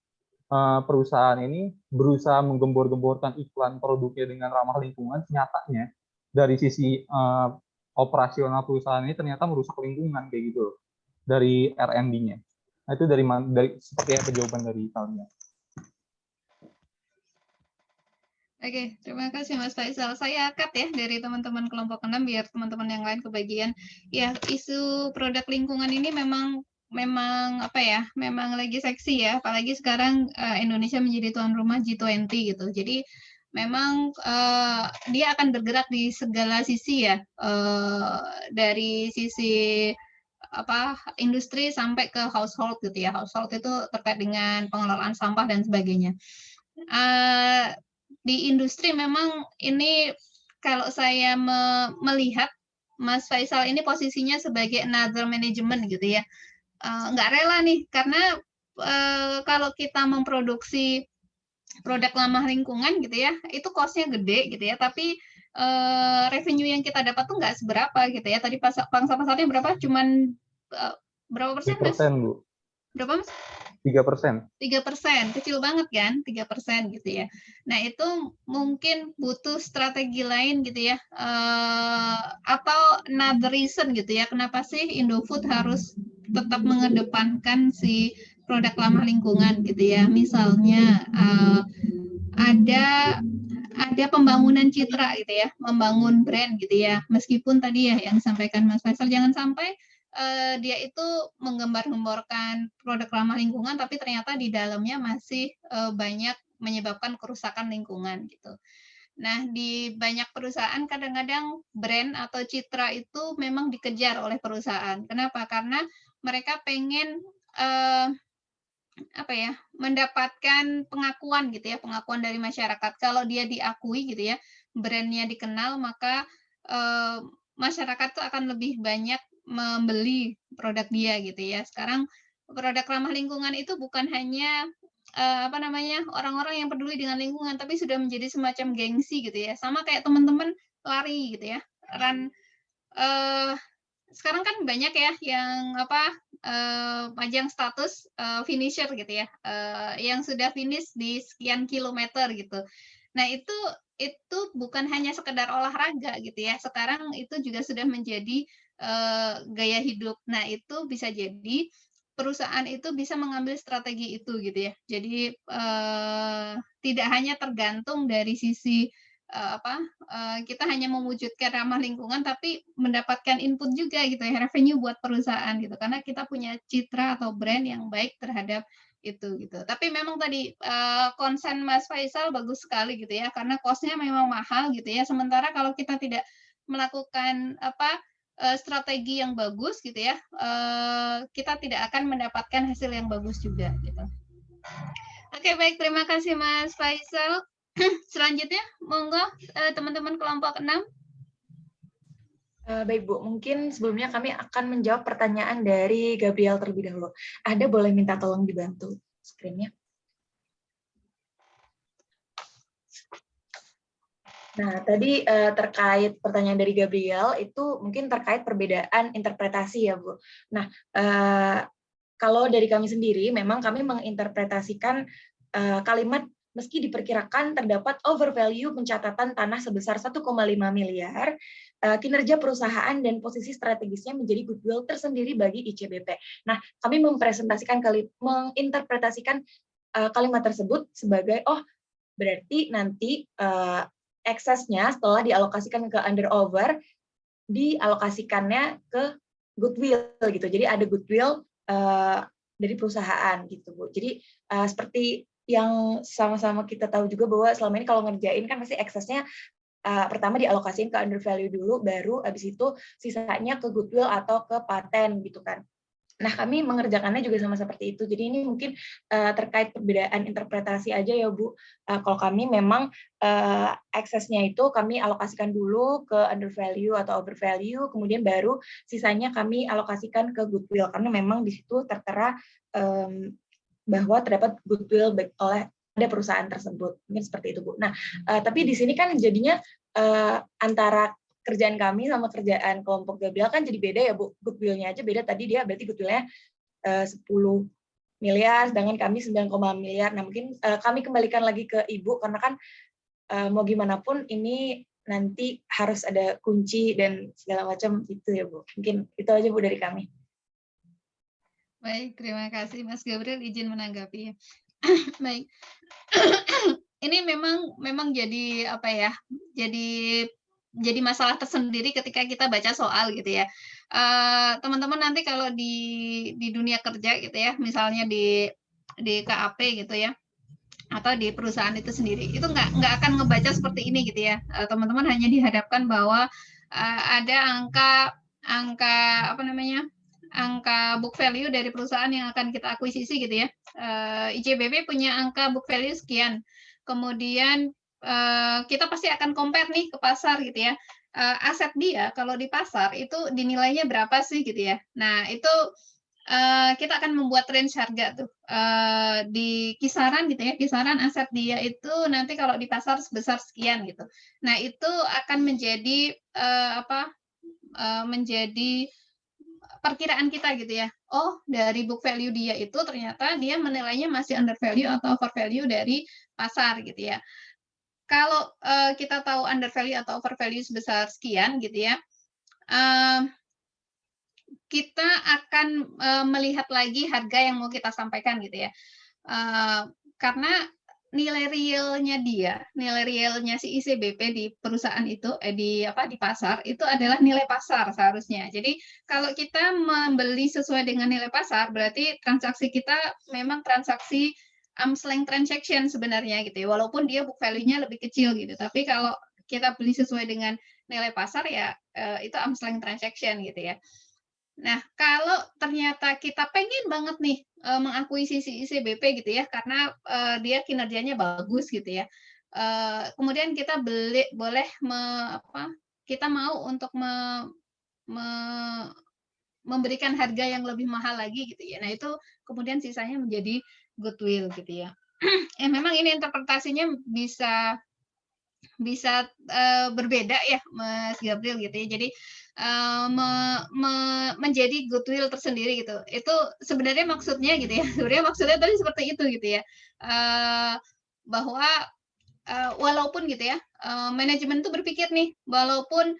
perusahaan ini berusaha menggembor-gemborkan iklan produknya dengan ramah lingkungan, nyatanya dari sisi operasional perusahaan ini ternyata merusak lingkungan kayak gitu dari R&D-nya. Nah, itu dari seperti apa jawaban dari kalian? Oke, terima kasih Mas Faisal. Saya cut ya dari teman-teman kelompok 6 biar teman-teman yang lain kebagian. Ya, isu produk lingkungan ini memang apa ya, memang lagi seksi ya, apalagi sekarang Indonesia menjadi tuan rumah G20 gitu. Jadi memang dia akan bergerak di segala sisi ya, dari sisi industri sampai ke household gitu ya. Household itu terkait dengan pengelolaan sampah dan sebagainya. Di industri memang ini kalau saya melihat Mas Faisal ini posisinya sebagai another management gitu ya, nggak rela nih karena kalau kita memproduksi produk ramah lingkungan gitu ya, itu cost-nya gede gitu ya, tapi revenue yang kita dapat tuh nggak seberapa gitu ya. Tadi pangsa pasarnya berapa? Cuman berapa persen, Mas? 3%, Bu. Berapa, Mas? 3%. 3%, kecil banget kan, 3% gitu ya. Nah, itu mungkin butuh strategi lain gitu ya, atau another reason gitu ya, kenapa sih Indofood harus tetap mengedepankan si produk ramah lingkungan gitu ya. Misalnya ada pembangunan citra gitu ya, membangun brand gitu ya. Meskipun tadi ya yang disampaikan Mas Faisal, jangan sampai dia itu menggembar-gemborkan produk ramah lingkungan, tapi ternyata di dalamnya masih banyak menyebabkan kerusakan lingkungan gitu. Nah, di banyak perusahaan kadang-kadang brand atau citra itu memang dikejar oleh perusahaan. Kenapa? Karena mereka pengen mendapatkan pengakuan gitu ya, pengakuan dari masyarakat. Kalau dia diakui gitu ya, brandnya dikenal, maka masyarakat tuh akan lebih banyak membeli produk dia gitu ya. Sekarang produk ramah lingkungan itu bukan hanya orang-orang yang peduli dengan lingkungan, tapi sudah menjadi semacam gengsi gitu ya. Sama kayak teman-teman lari gitu ya. Sekarang kan banyak ya yang ajang status finisher gitu ya, yang sudah finish di sekian kilometer gitu. Nah itu bukan hanya sekedar olahraga gitu ya. Sekarang itu juga sudah menjadi gaya hidup. Nah itu bisa jadi perusahaan itu bisa mengambil strategi itu gitu ya. Jadi tidak hanya tergantung dari sisi kita hanya mewujudkan ramah lingkungan, tapi mendapatkan input juga gitu ya, revenue buat perusahaan gitu, karena kita punya citra atau brand yang baik terhadap itu gitu. Tapi memang tadi konsen Mas Faisal bagus sekali gitu ya, karena cost-nya memang mahal gitu ya. Sementara kalau kita tidak melakukan strategi yang bagus gitu ya, kita tidak akan mendapatkan hasil yang bagus juga gitu. Oke, baik, terima kasih Mas Faisal. Selanjutnya, monggo teman-teman kelompok 6. Baik Bu, mungkin sebelumnya kami akan menjawab pertanyaan dari Gabriel terlebih dahulu. Ada boleh minta tolong dibantu screen-nya. Nah, tadi terkait pertanyaan dari Gabriel, itu mungkin terkait perbedaan interpretasi ya Bu. Nah, kalau dari kami sendiri, memang kami menginterpretasikan kalimat meski diperkirakan terdapat overvalue pencatatan tanah sebesar 1,5 miliar, kinerja perusahaan dan posisi strategisnya menjadi goodwill tersendiri bagi ICBP. Nah, kami menginterpretasikan kalimat tersebut sebagai, berarti nanti eksesnya setelah dialokasikan ke under over, dialokasikannya ke goodwill gitu. Jadi ada goodwill dari perusahaan gitu Bu. Jadi seperti yang sama-sama kita tahu juga bahwa selama ini kalau ngerjain kan pasti eksesnya pertama dialokasiin ke under value dulu, baru habis itu sisanya ke goodwill atau ke paten gitu kan. Nah, kami mengerjakannya juga sama seperti itu. Jadi ini mungkin terkait perbedaan interpretasi aja ya Bu. Kalau kami memang eksesnya itu kami alokasikan dulu ke under value atau over value, kemudian baru sisanya kami alokasikan ke goodwill karena memang di situ tertera bahwa terdapat goodwill oleh ada perusahaan tersebut. Mungkin seperti itu Bu. Nah, tapi di sini kan jadinya antara kerjaan kami sama kerjaan kelompok Gabriel kan jadi beda ya Bu. Goodwill-nya aja beda, tadi dia berarti goodwill-nya 10 miliar, sedangkan kami 9, miliar. Nah mungkin kami kembalikan lagi ke Ibu, karena kan mau gimana pun ini nanti harus ada kunci dan segala macam itu ya Bu. Mungkin itu aja Bu dari kami. Baik, terima kasih Mas Gabriel, izin menanggapi ya. Baik. Ini memang jadi jadi masalah tersendiri ketika kita baca soal gitu ya. Teman-teman nanti kalau di dunia kerja gitu ya, misalnya di KAP gitu ya, atau di perusahaan itu sendiri, itu nggak akan ngebaca seperti ini gitu ya. Teman-teman hanya dihadapkan bahwa ada angka book value dari perusahaan yang akan kita akuisisi gitu ya. ICBP punya angka book value sekian. Kemudian kita pasti akan compare nih ke pasar gitu ya. Aset dia kalau di pasar itu dinilainya berapa sih gitu ya. Nah, itu kita akan membuat range harga tuh di kisaran gitu ya, kisaran aset dia itu nanti kalau di pasar sebesar sekian gitu. Nah, itu akan menjadi menjadi perkiraan kita gitu ya. Oh, dari book value dia itu ternyata dia menilainya masih under value atau over value dari pasar gitu ya. Kalau kita tahu under value atau over value sebesar sekian gitu ya, kita akan melihat lagi harga yang mau kita sampaikan gitu ya. Karena nilai realnya si ICBP di perusahaan itu di pasar itu adalah nilai pasar seharusnya. Jadi kalau kita membeli sesuai dengan nilai pasar, berarti transaksi kita memang transaksi arm's length transaction sebenarnya gitu ya. Walaupun dia book value-nya lebih kecil gitu. Tapi kalau kita beli sesuai dengan nilai pasar ya itu arm's length transaction gitu ya. Nah, kalau ternyata kita pengen banget nih mengakuisisi ICBP gitu ya, karena dia kinerjanya bagus gitu ya. Kemudian kita kita mau untuk memberikan harga yang lebih mahal lagi gitu ya. Nah, itu kemudian sisanya menjadi goodwill gitu ya. Memang ini interpretasinya bisa berbeda ya, Mas Gabriel gitu ya. Jadi menjadi goodwill tersendiri gitu. Itu sebenarnya maksudnya gitu ya. Sebenarnya maksudnya tadi seperti itu gitu ya. Bahwa walaupun gitu ya, manajemen tuh berpikir nih, walaupun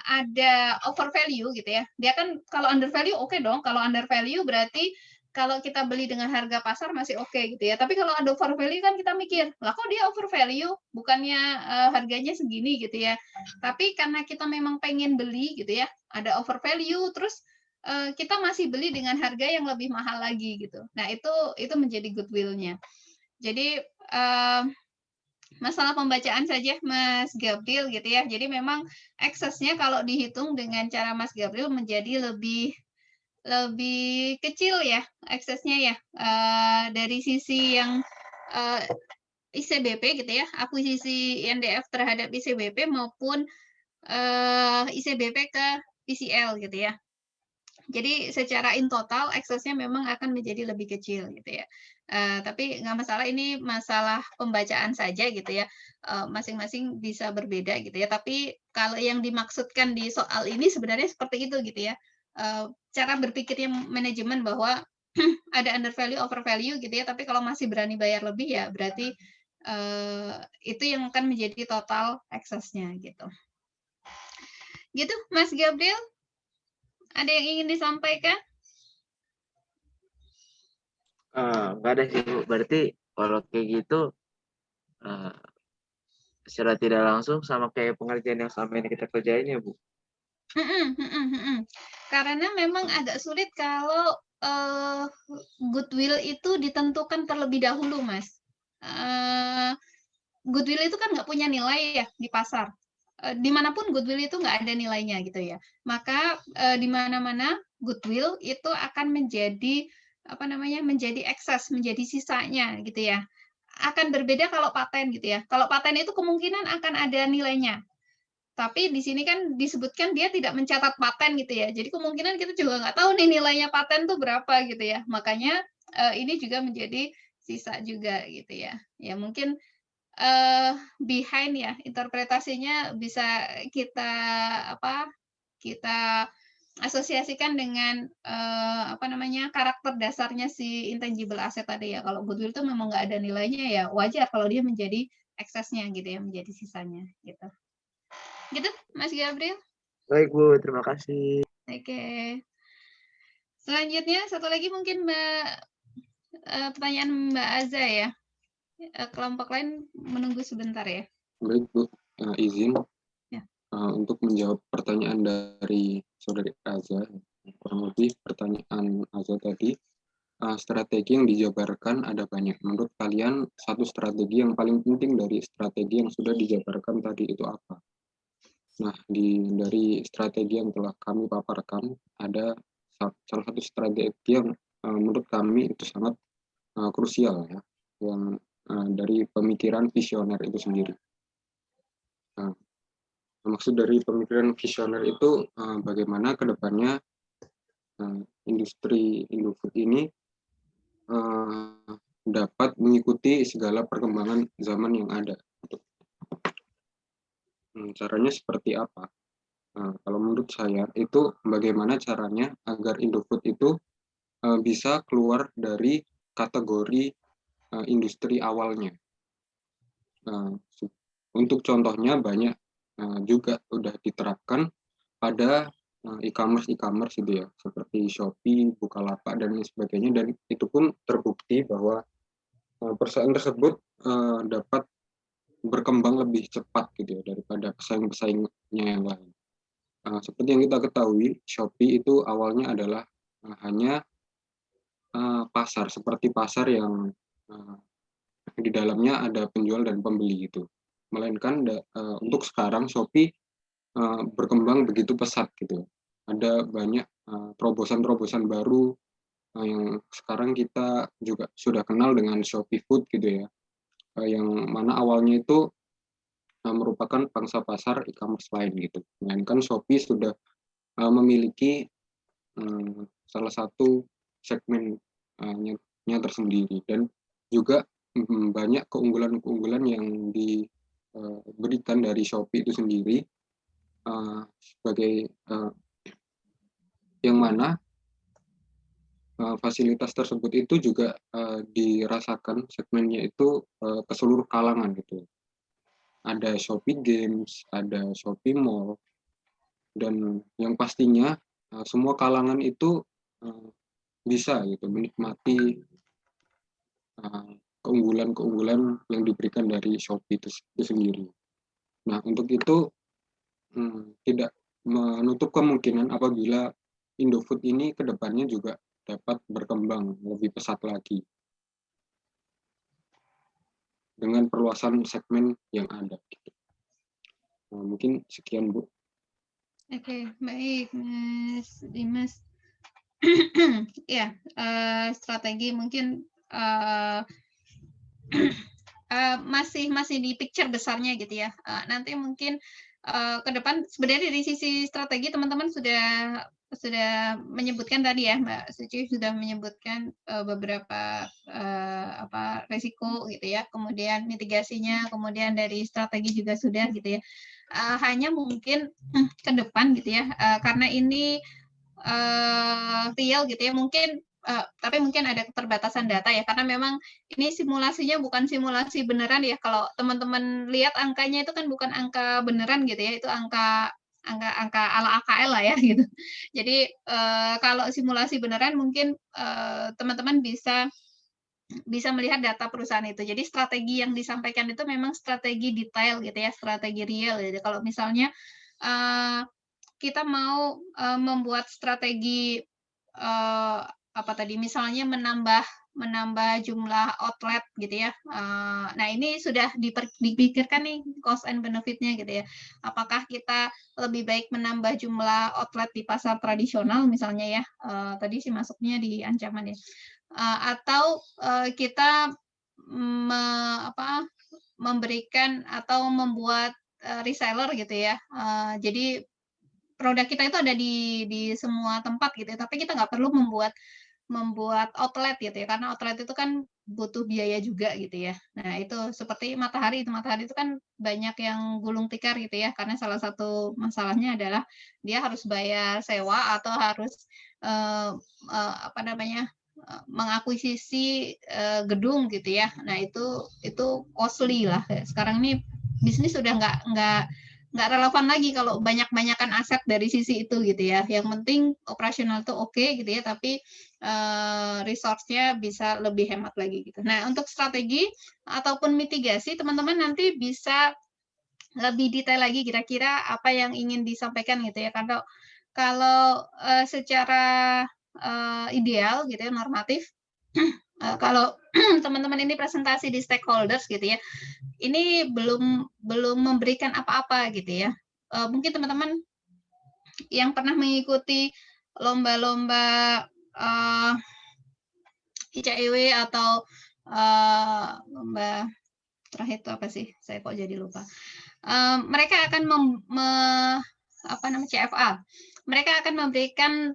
ada over value gitu ya. Dia kan kalau under value oke dong. Kalau under value berarti kalau kita beli dengan harga pasar masih oke gitu ya. Tapi kalau ada over value kan kita mikir, lah kok dia over value, bukannya harganya segini gitu ya. Tapi karena kita memang pengen beli gitu ya, ada over value, terus kita masih beli dengan harga yang lebih mahal lagi gitu. Nah itu menjadi goodwill-nya. Jadi masalah pembacaan saja Mas Gabriel gitu ya. Jadi memang eksesnya kalau dihitung dengan cara Mas Gabriel menjadi lebih kecil ya eksesnya ya dari sisi yang ICBP gitu ya, akuisisi NDF terhadap ICBP maupun ICBP ke PCL gitu ya. Jadi secara in total eksesnya memang akan menjadi lebih kecil gitu ya. Tapi nggak masalah, ini masalah pembacaan saja gitu ya. Masing-masing bisa berbeda gitu ya. Tapi kalau yang dimaksudkan di soal ini sebenarnya seperti itu gitu ya. Cara berpikirnya manajemen bahwa ada under value, over value gitu ya. Tapi kalau masih berani bayar lebih ya berarti itu yang akan menjadi total eksesnya gitu. Gitu Mas Gabriel. Ada yang ingin disampaikan? Nggak ada sih Bu. Berarti kalau kayak gitu secara tidak langsung sama kayak pengerjaan yang selama ini kita kerjain ya Bu. Karena memang agak sulit kalau goodwill itu ditentukan terlebih dahulu, Mas. Goodwill itu kan nggak punya nilai ya di pasar. Dimanapun goodwill itu nggak ada nilainya gitu ya. Maka di mana-mana goodwill itu akan menjadi menjadi excess, menjadi sisanya gitu ya. Akan berbeda kalau paten gitu ya. Kalau paten itu kemungkinan akan ada nilainya. Tapi di sini kan disebutkan dia tidak mencatat paten gitu ya. Jadi kemungkinan kita juga nggak tahu nih nilainya paten tuh berapa gitu ya. Makanya ini juga menjadi sisa juga gitu ya. Ya mungkin behind ya, interpretasinya bisa kita kita asosiasikan dengan karakter dasarnya si intangible asset tadi ya. Kalau goodwill itu memang nggak ada nilainya ya wajar kalau dia menjadi eksesnya gitu ya, menjadi sisanya gitu. Gitu Mas Gabriel. Baik Bu, terima kasih. Oke. Selanjutnya satu lagi mungkin pertanyaan Mbak Aza ya. Kelompok lain menunggu sebentar ya. Baik Bu, izin Ya. Untuk menjawab pertanyaan dari Saudari Aza, kurang lebih pertanyaan Aza tadi, strategi yang dijabarkan ada banyak. Menurut kalian satu strategi yang paling penting dari strategi yang sudah dijabarkan tadi itu apa? Nah, dari strategi yang telah kami paparkan, ada salah satu strategi yang menurut kami itu sangat krusial ya, yang dari pemikiran visioner itu sendiri. Maksud dari pemikiran visioner itu bagaimana kedepannya industri Indofood ini dapat mengikuti segala perkembangan zaman yang ada. Caranya seperti apa? Kalau menurut saya itu bagaimana caranya agar Indofood itu bisa keluar dari kategori industri awalnya. Untuk contohnya banyak juga sudah diterapkan pada e-commerce gitu ya, seperti Shopee, Bukalapak dan lain sebagainya, dan itu pun terbukti bahwa perusahaan tersebut dapat berkembang lebih cepat gitu ya daripada pesaing-pesaingnya yang lain. Seperti yang kita ketahui, Shopee itu awalnya adalah hanya pasar, seperti pasar yang di dalamnya ada penjual dan pembeli gitu. Melainkan untuk sekarang Shopee berkembang begitu pesat gitu. Ada banyak terobosan-terobosan baru yang sekarang kita juga sudah kenal dengan Shopee Food gitu ya, yang mana awalnya itu merupakan pangsa pasar e-commerce lain gitu. Melainkan Shopee sudah memiliki salah satu segmennya tersendiri, dan juga banyak keunggulan-keunggulan yang diberikan dari Shopee itu sendiri, sebagai yang mana fasilitas tersebut itu juga dirasakan segmennya itu ke seluruh kalangan gitu. Ada Shopee Games, ada Shopee Mall, dan yang pastinya semua kalangan itu bisa gitu menikmati keunggulan-keunggulan yang diberikan dari Shopee itu sendiri. Nah, untuk itu tidak menutup kemungkinan apabila Indofood ini ke depannya juga dapat berkembang lebih pesat lagi dengan perluasan segmen yang ada. Nah, mungkin sekian, Bu. Oke, baik, Mas Dimas. Ya, strategi mungkin masih di picture besarnya gitu ya. Nanti mungkin ke depan sebenarnya dari sisi strategi teman-teman sudah menyebutkan tadi ya, Mbak Suci sudah menyebutkan beberapa resiko gitu ya, kemudian mitigasinya, kemudian dari strategi juga sudah gitu ya. Hanya mungkin ke depan gitu ya, karena ini real gitu ya, mungkin tapi mungkin ada keterbatasan data ya, karena memang ini simulasinya bukan simulasi beneran ya. Kalau teman-teman lihat angkanya itu kan bukan angka beneran gitu ya, itu angka ala AKL lah ya gitu. Jadi kalau simulasi beneran mungkin teman-teman bisa melihat data perusahaan itu. Jadi strategi yang disampaikan itu memang strategi detail gitu ya, strategi real. Jadi kalau misalnya kita mau membuat strategi misalnya menambah jumlah outlet gitu ya. Nah, ini sudah dipikirkan nih cost and benefit-nya gitu ya. Apakah kita lebih baik menambah jumlah outlet di pasar tradisional misalnya ya. Tadi sih masuknya di ancaman ya. Atau kita memberikan atau membuat reseller gitu ya. Jadi produk kita itu ada di semua tempat gitu ya, tapi kita nggak perlu membuat outlet gitu ya, karena outlet itu kan butuh biaya juga gitu ya. Nah, itu seperti Matahari itu kan banyak yang gulung tikar gitu ya, karena salah satu masalahnya adalah dia harus bayar sewa atau harus mengakuisisi gedung gitu ya. Nah, itu costly lah. Sekarang ini bisnis sudah nggak relevan lagi kalau banyak-banyakan aset dari sisi itu gitu ya. Yang penting operasional tuh oke gitu ya, tapi resource-nya bisa lebih hemat lagi gitu. Nah, untuk strategi ataupun mitigasi, teman-teman nanti bisa lebih detail lagi kira-kira apa yang ingin disampaikan gitu ya. Kalau secara ideal gitu ya, normatif, kalau teman-teman ini presentasi di stakeholders gitu ya, ini belum memberikan apa-apa gitu ya. Mungkin teman-teman yang pernah mengikuti lomba-lomba ICEW atau lomba terakhir itu apa sih? Saya kok jadi lupa. Mereka akan CFA. Mereka akan memberikan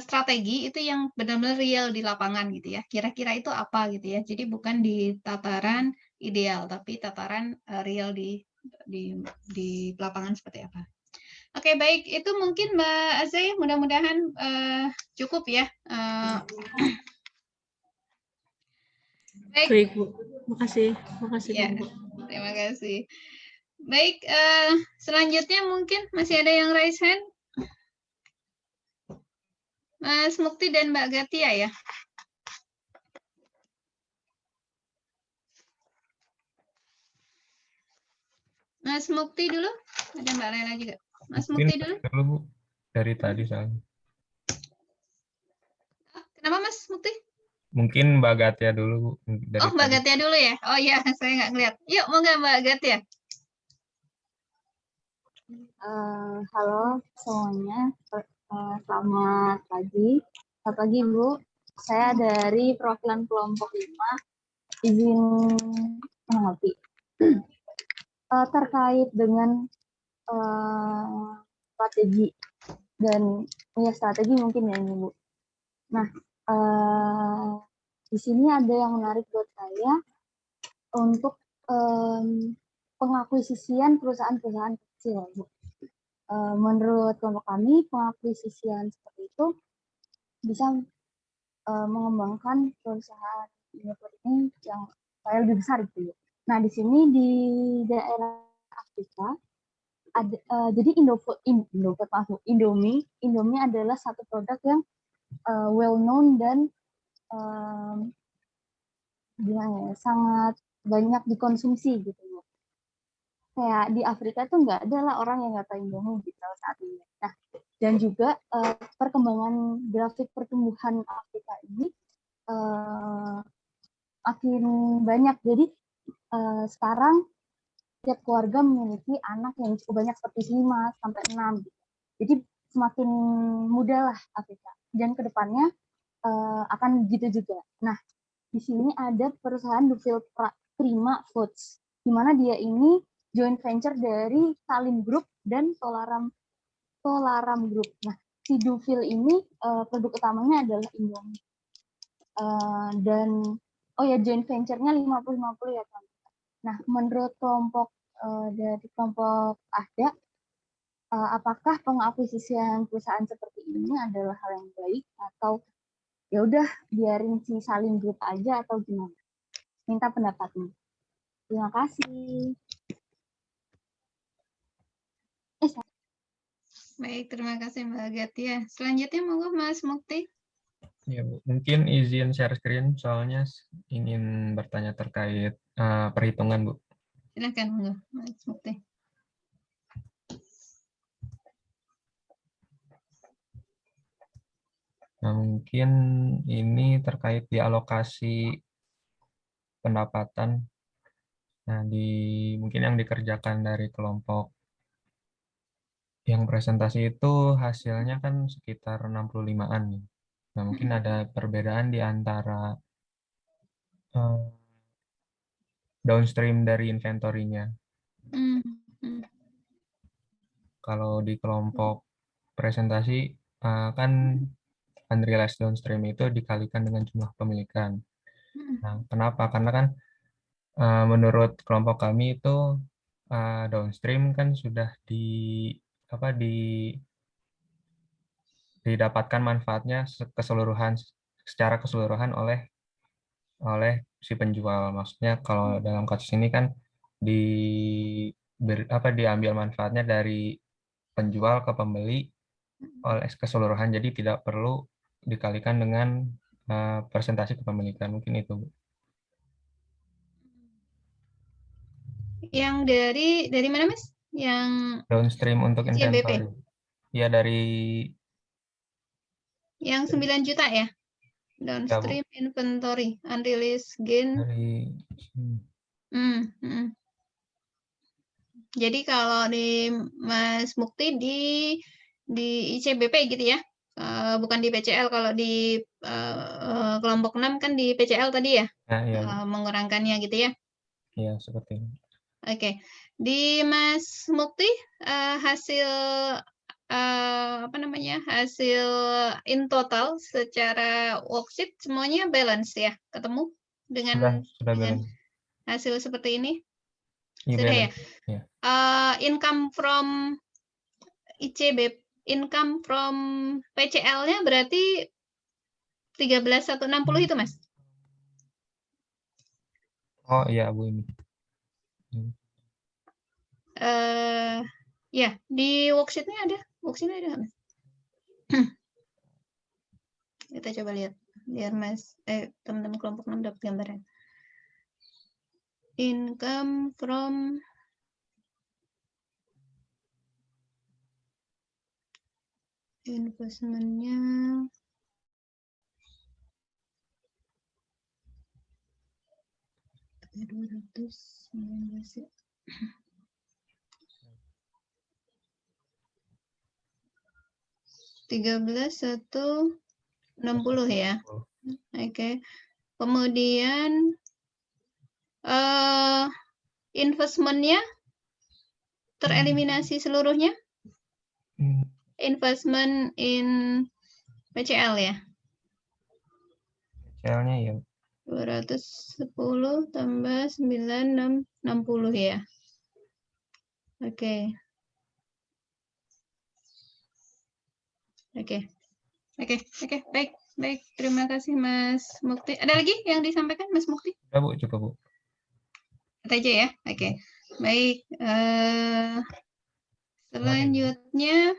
strategi itu yang benar-benar real di lapangan gitu ya. Kira-kira itu apa gitu ya. Jadi bukan di tataran ideal, tapi tataran real di lapangan seperti apa. Oke, baik. Itu mungkin Mbak Azai, mudah-mudahan cukup ya. Baik, Bu. Makasih Ya, Bu. terima kasih. Baik, selanjutnya mungkin masih ada yang raise hand? Mas Mukti dan Mbak Gatia ya. Mas Mukti dulu, ada Mbak Lela juga. Mas Mungkin Mukti dulu. dulu Bu, dari tadi soalnya. Kenapa Mas Mukti? Mungkin Mbak Gatia dulu Bu, dari Oh, Mbak tadi. Gatia dulu ya. Oh iya, saya nggak ngeliat. Yuk, mau nggak Mbak Gatia? Halo semuanya, selamat pagi. Selamat pagi Bu, saya dari perwakilan kelompok 5, izin menanggapi. Terkait dengan strategi dan strategi mungkin ya ini Bu. Nah, di sini ada yang menarik buat saya untuk pengakuisisian perusahaan-perusahaan kecil Bu. Menurut kelompok kami, pengakuisisian seperti itu bisa mengembangkan perusahaan unicorn ini yang saya lebih besar gitu ya. Nah, di sini di daerah Afrika ada jadi Indomie adalah satu produk yang well known dan gimana ya, sangat banyak dikonsumsi gitu ya. Kayak di Afrika tuh nggak ada lah orang yang nggak tahu Indomie gitu saat ini. Nah, dan juga perkembangan grafik pertumbuhan Afrika ini makin banyak. Jadi sekarang setiap keluarga memiliki anak yang cukup banyak seperti 5 sampai 6. Jadi semakin mudah lah Afrika. Dan kedepannya akan gitu juga. Nah, di sini ada perusahaan Dufil Prima Foods, di mana dia ini joint venture dari Salim Group dan Tolaram Group. Nah, si Dufil ini produk utamanya adalah Indomie. Dan joint venture-nya 50-50 ya kan. Nah, menurut kelompok dari kelompok AHDA, apakah pengakuisisian perusahaan seperti ini adalah hal yang baik atau ya udah biarin si Salim Group aja atau gimana? Minta pendapatnya. Terima kasih. Baik, terima kasih Mbak Gatia. Selanjutnya monggo Mas Mukti. Ya, Bu. Mungkin izin share screen, soalnya ingin bertanya terkait perhitungan, Bu. Silakan monggo Mas Mukti. Nah, mungkin ini terkait di alokasi pendapatan. Nah, mungkin yang dikerjakan dari kelompok yang presentasi itu hasilnya kan sekitar 65-an nih. Nah, mungkin ada perbedaan di antara downstream dari inventory-nya. Kalau di kelompok presentasi kan unrealized downstream itu dikalikan dengan jumlah pemilikan. Nah, kenapa? Karena kan menurut kelompok kami itu downstream kan sudah didapatkan manfaatnya secara keseluruhan oleh si penjual. Maksudnya kalau dalam kasus ini kan diambil manfaatnya dari penjual ke pembeli oleh keseluruhan, jadi tidak perlu dikalikan dengan presentasi kepemilikan. Mungkin itu, Bu. Yang dari mana Mas? Yang Downstream untuk inventory. Ya, dari yang 9 juta ya? Downstream inventory, unrealized gain. Jadi kalau di Mas Mukti di ICBP gitu ya? Bukan di PCL. Kalau di kelompok 6 kan di PCL tadi ya? Ya. Mengurangkannya gitu ya? Iya, seperti itu. Oke. Di Mas Mukti hasil hasil in total secara worksheet semuanya balance ya, ketemu dengan sudah balance. Hasil seperti ini sudah balance. Ya. Income from ICB, income from PCL-nya berarti 13.160 itu Mas? Oh iya Bu, ini. Ya, di worksheet-nya ada. Worksheet-nya ada Mas? Kita coba lihat biar teman-teman kelompok 6 dapat gambaran. Income from investmentnya 219 ya. 13.160 ya. Oke. Kemudian investmentnya tereliminasi seluruhnya. Investment in PCL ya. PCL-nya ya. 210 tambah 960 ya. Oke. Oke, baik. Terima kasih Mas Mukti. Ada lagi yang disampaikan Mas Mukti? Udah Bu, cukup Bu. Itu aja ya. Oke. Baik. Selanjutnya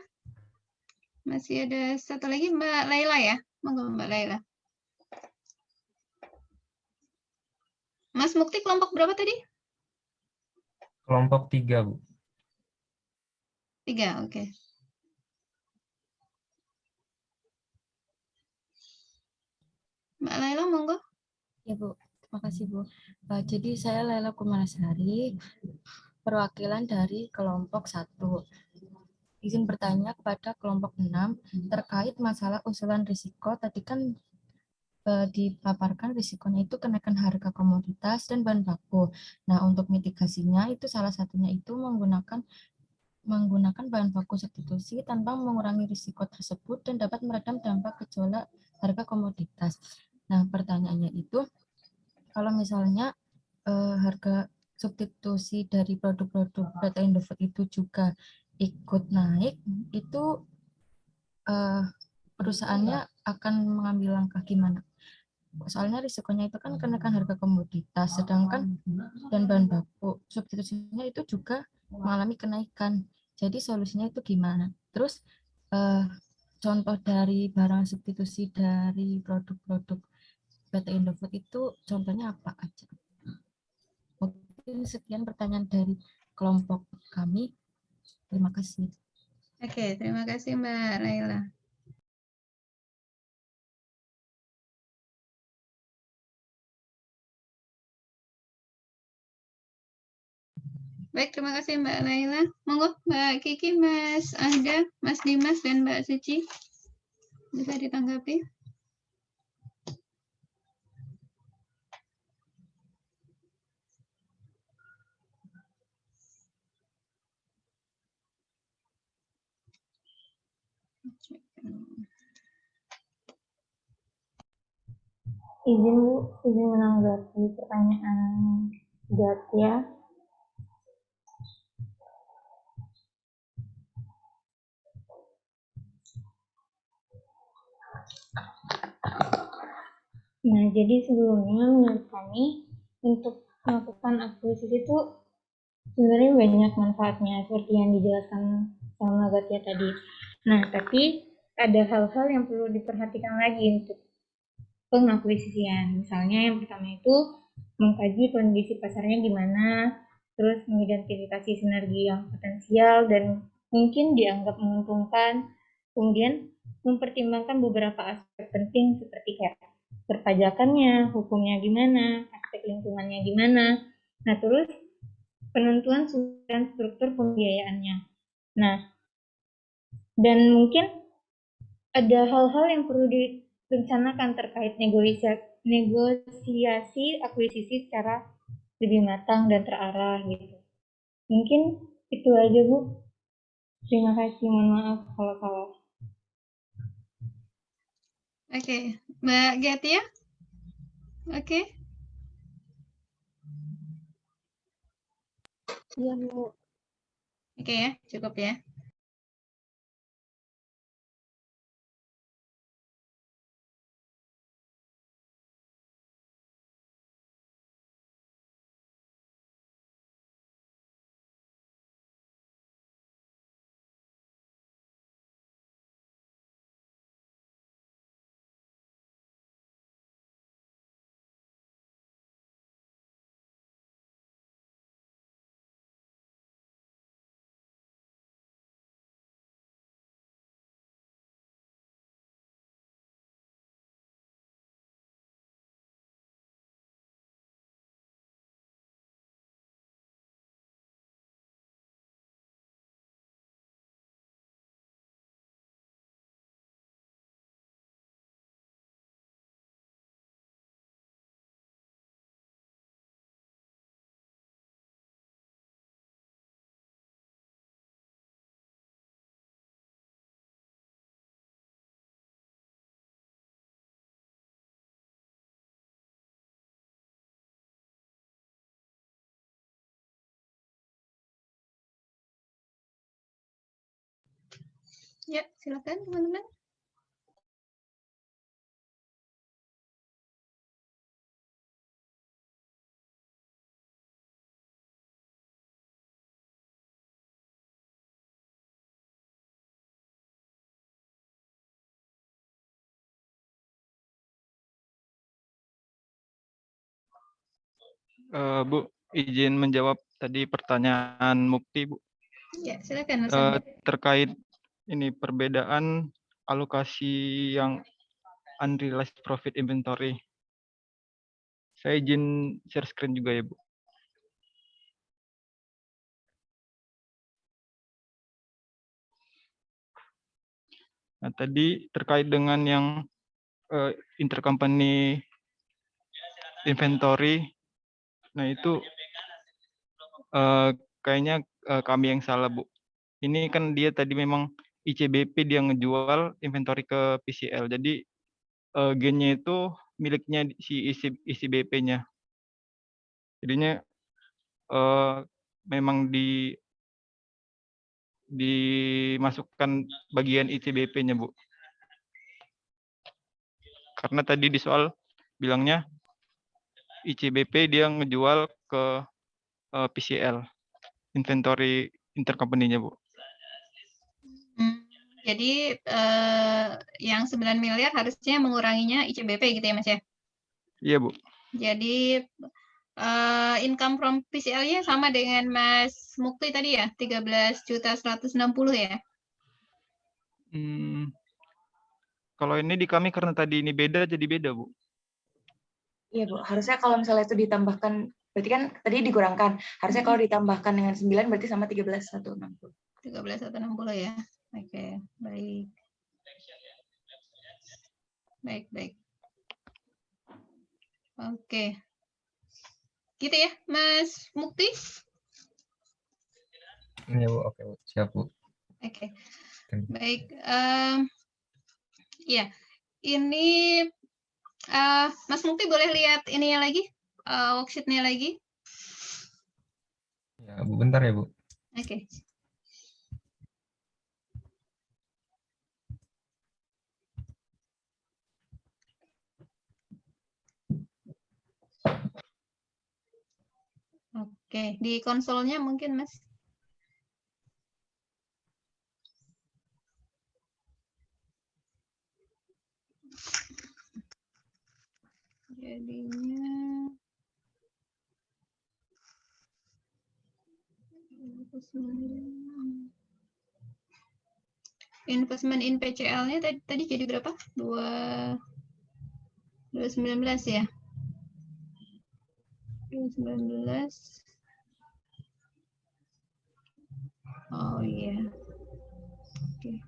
masih ada satu lagi Mbak Laila ya. Monggo Mbak Laila. Mas Mukti kelompok berapa tadi? Kelompok 3 Bu. 3, oke. Mbak Laila, monggo. Ya Bu, terima kasih Bu. Jadi saya Laila Kumalasari, perwakilan dari kelompok 1. Izin bertanya kepada kelompok 6 terkait masalah usulan risiko. Tadi kan dipaparkan risikonya itu kenaikan harga komoditas dan bahan baku. Nah, untuk mitigasinya itu salah satunya itu menggunakan bahan baku substitusi tanpa mengurangi risiko tersebut dan dapat meredam dampak gejolak harga komoditas. Nah, pertanyaannya itu, kalau misalnya harga substitusi dari produk-produk data Indofood itu juga ikut naik, itu perusahaannya akan mengambil langkah gimana? Soalnya risikonya itu kan kenaikan harga komoditas, sedangkan dan bahan baku substitusinya itu juga mengalami kenaikan. Jadi solusinya itu gimana? Terus contoh dari barang substitusi dari produk-produk PT Indofood itu contohnya apa aja? Mungkin sekian pertanyaan dari kelompok kami. Terima kasih. Oke, terima kasih Mbak Laila. Baik, terima kasih Mbak Laila. Monggo Mbak Kiki, Mas Ahda, Mas Dimas, dan Mbak Suci. Bisa ditanggapi? Izin menanggapi pertanyaan Jatia. Nah, jadi sebelumnya menurut kami untuk melakukan akuisisi itu sebenarnya banyak manfaatnya seperti yang dijelaskan sama Gatia tadi. Nah, tapi ada hal-hal yang perlu diperhatikan lagi untuk pengakuisisian. Misalnya yang pertama itu mengkaji kondisi pasarnya gimana, terus mengidentifikasi sinergi yang potensial dan mungkin dianggap menguntungkan, kemudian mempertimbangkan beberapa aspek penting seperti kayak perpajakannya, hukumnya gimana, aspek lingkungannya gimana. Nah, terus penentuan struktur pembiayaannya. Nah, dan mungkin ada hal-hal yang perlu direncanakan terkait negosiasi akuisisi secara lebih matang dan terarah gitu. Mungkin itu aja Bu. Terima kasih, mohon maaf kalau salah. Oke, Mbak Gatia? Oke. Iya, Bu. Oke ya, cukup ya. Ya, silakan teman-teman. Bu, izin menjawab tadi pertanyaan Mukti, Bu. Ya, silakan Mas Ahmad. Terkait ini perbedaan alokasi yang unrealized profit inventory. Saya izin share screen juga ya, Bu. Nah, tadi terkait dengan yang intercompany inventory, nah itu kayaknya kami yang salah, Bu. Ini kan dia tadi memang ICBP dia ngejual inventory ke PCL. Jadi gennya itu miliknya si ICBP-nya. Jadinya memang dimasukkan bagian ICBP-nya, Bu. Karena tadi di soal bilangnya ICBP dia ngejual ke PCL, inventory intercompany-nya, Bu. Jadi yang 9 miliar harusnya menguranginya ICBP gitu ya Mas ya? Iya, Bu. Jadi income from PCL-nya sama dengan Mas Mukti tadi ya, 13.160 ya? Kalau ini di kami karena tadi ini beda, jadi beda, Bu. Iya, Bu. Harusnya kalau misalnya itu ditambahkan, berarti kan tadi dikurangkan. Harusnya kalau ditambahkan dengan 9 berarti sama 13.160. 13.160 ya. Oke, baik. Baik. Oke. Gitu ya, Mas Mukti? Iya, Bu. Oke, Bu. Siap, Bu. Oke. Baik. Ya, ini Mas Mukti boleh lihat ininya lagi, worksheet-nya lagi? Ya, Bu. Bentar ya, Bu. Oke. Oke, di konsolnya mungkin, Mas. Jadinya investment in PCL-nya tadi jadi berapa? 219 ya? 219. Oh iya. Oke.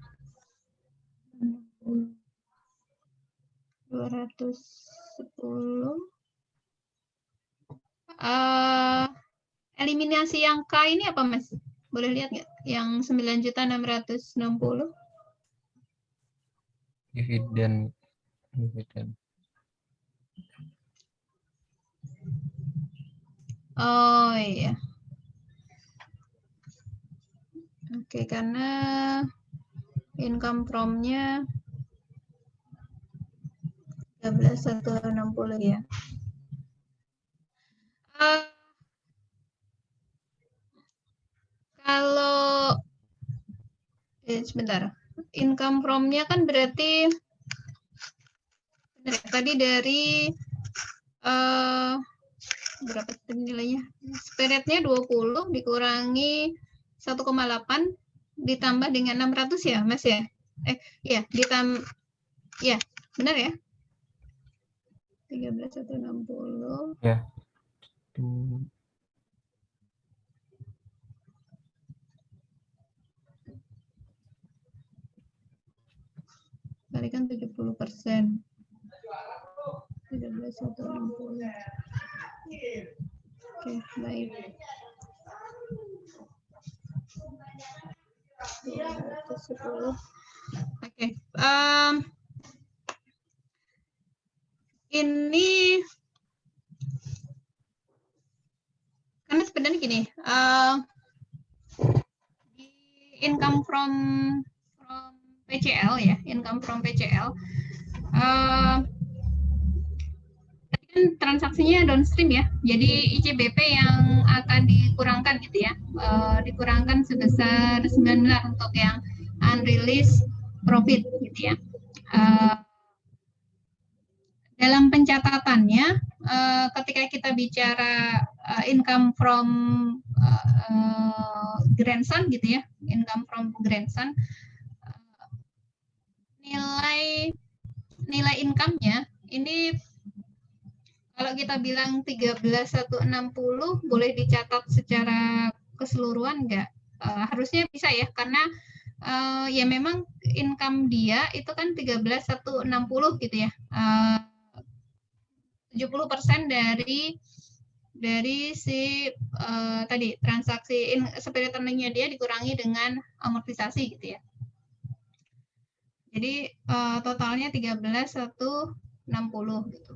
210. Eliminasi yang K ini apa, Mas? Boleh lihat nggak? Yang 9.660. Dividen. Oh iya. Oke, karena income from-nya 13.160 ya. Kalau sebentar, income from-nya kan berarti tadi dari berapa nilainya? Spread-nya 20 dikurangi 1,8 ditambah dengan 600 ya, Mas ya? Iya, ya, benar ya? 13.160. Ya. Kalikan 70%. 13.160. Oke, baik. 210. Oke. Ini karena sebenarnya gini, income from PCL ya, income from PCL. Transaksinya downstream ya, jadi ICBP yang akan dikurangkan gitu ya, dikurangkan sebesar 9 miliar untuk yang unreleased profit gitu ya. Dalam pencatatannya, ketika kita bicara income from grandson gitu ya, income from grandson, nilai income-nya ini kalau kita bilang 13.160 boleh dicatat secara keseluruhan enggak? Harusnya bisa ya, karena ya memang income dia itu kan 13.160 gitu ya. 70% dari si tadi transaksi spirit earning-nya dia dikurangi dengan amortisasi gitu ya. Jadi totalnya 13.160 gitu.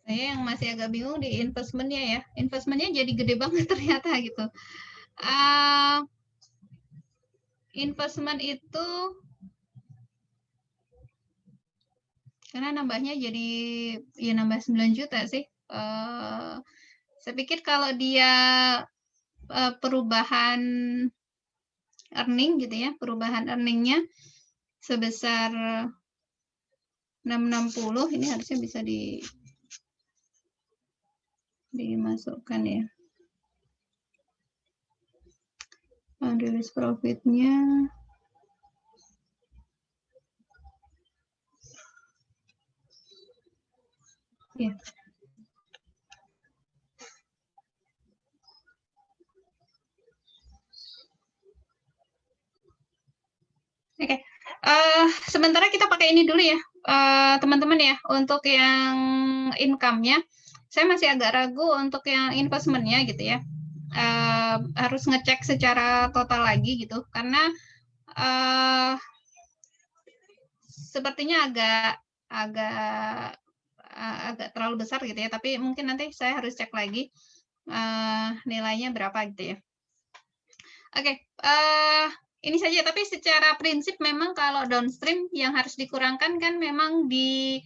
Saya yang masih agak bingung di investmentnya ya. Investmentnya jadi gede banget ternyata gitu. Investment itu karena nambahnya jadi ya nambah 9 juta sih. Saya pikir kalau dia perubahan earning gitu ya, perubahan earningnya sebesar 660 ini harusnya bisa dimasukkan ya. Unrealized profit-nya ya. Oke. Sementara kita pakai ini dulu ya, teman-teman ya, untuk yang income-nya. Saya masih agak ragu untuk yang investment-nya gitu ya. Harus ngecek secara total lagi gitu, karena sepertinya agak terlalu besar gitu ya, tapi mungkin nanti saya harus cek lagi nilainya berapa gitu ya. Oke, ini saja, tapi secara prinsip memang kalau downstream yang harus dikurangkan kan memang di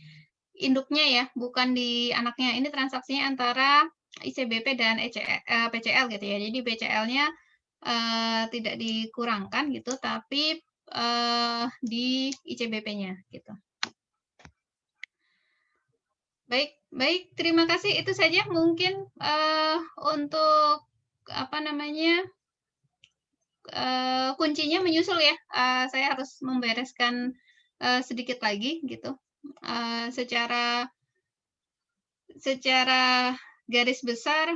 induknya ya, bukan di anaknya. Ini transaksinya antara ICBP dan PCL gitu ya. Jadi PCL-nya tidak dikurangkan gitu, tapi di ICBP-nya gitu. Baik, terima kasih. Itu saja mungkin untuk apa namanya kuncinya menyusul ya. Saya harus membereskan sedikit lagi gitu. Secara garis besar,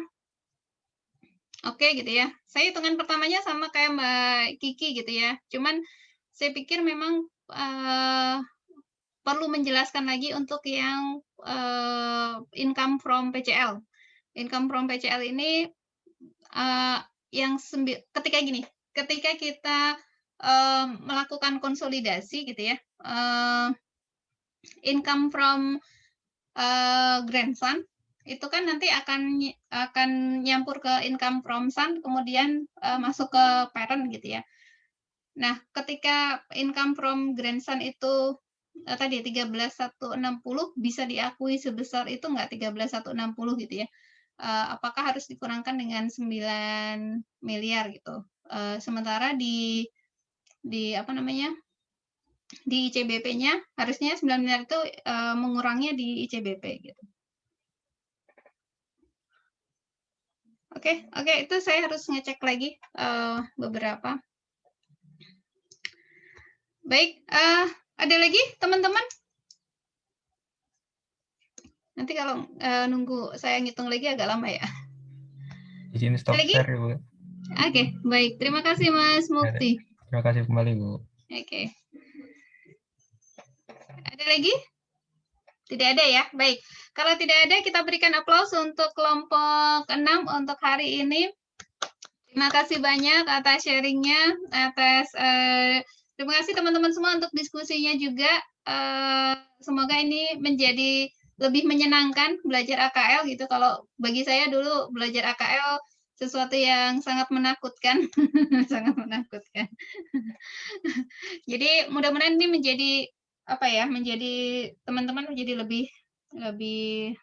oke gitu ya. Saya hitungan pertamanya sama kayak Mbak Kiki gitu ya. Cuman saya pikir memang perlu menjelaskan lagi untuk yang income from PCL. Income from PCL ini ketika kita melakukan konsolidasi gitu ya, income from grandson itu kan nanti akan nyampur ke income from son, kemudian masuk ke parent gitu ya. Nah, ketika income from grandson itu tadi 13.160 bisa diakui sebesar itu nggak 13.160 gitu ya. Apakah harus dikurangkan dengan 9 miliar gitu. Sementara di apa namanya? Di ICBP-nya harusnya 9 miliar itu mengurangnya di ICBP gitu. Oke, itu saya harus ngecek lagi beberapa. Baik, ada lagi teman-teman? Nanti kalau nunggu saya ngitung lagi agak lama ya. Izin stop share, Bu. Oke, baik. Terima kasih Mas Mukti. Terima kasih kembali, Bu. Oke. Ada lagi? Tidak ada ya? Baik. Kalau tidak ada, kita berikan aplaus untuk kelompok 6 untuk hari ini. Terima kasih banyak atas sharingnya, terima kasih teman-teman semua untuk diskusinya juga. Semoga ini menjadi lebih menyenangkan belajar AKL gitu. Kalau bagi saya dulu belajar AKL sesuatu yang sangat menakutkan, sangat menakutkan. Jadi mudah-mudahan ini menjadi apa ya, menjadi teman-teman menjadi lebih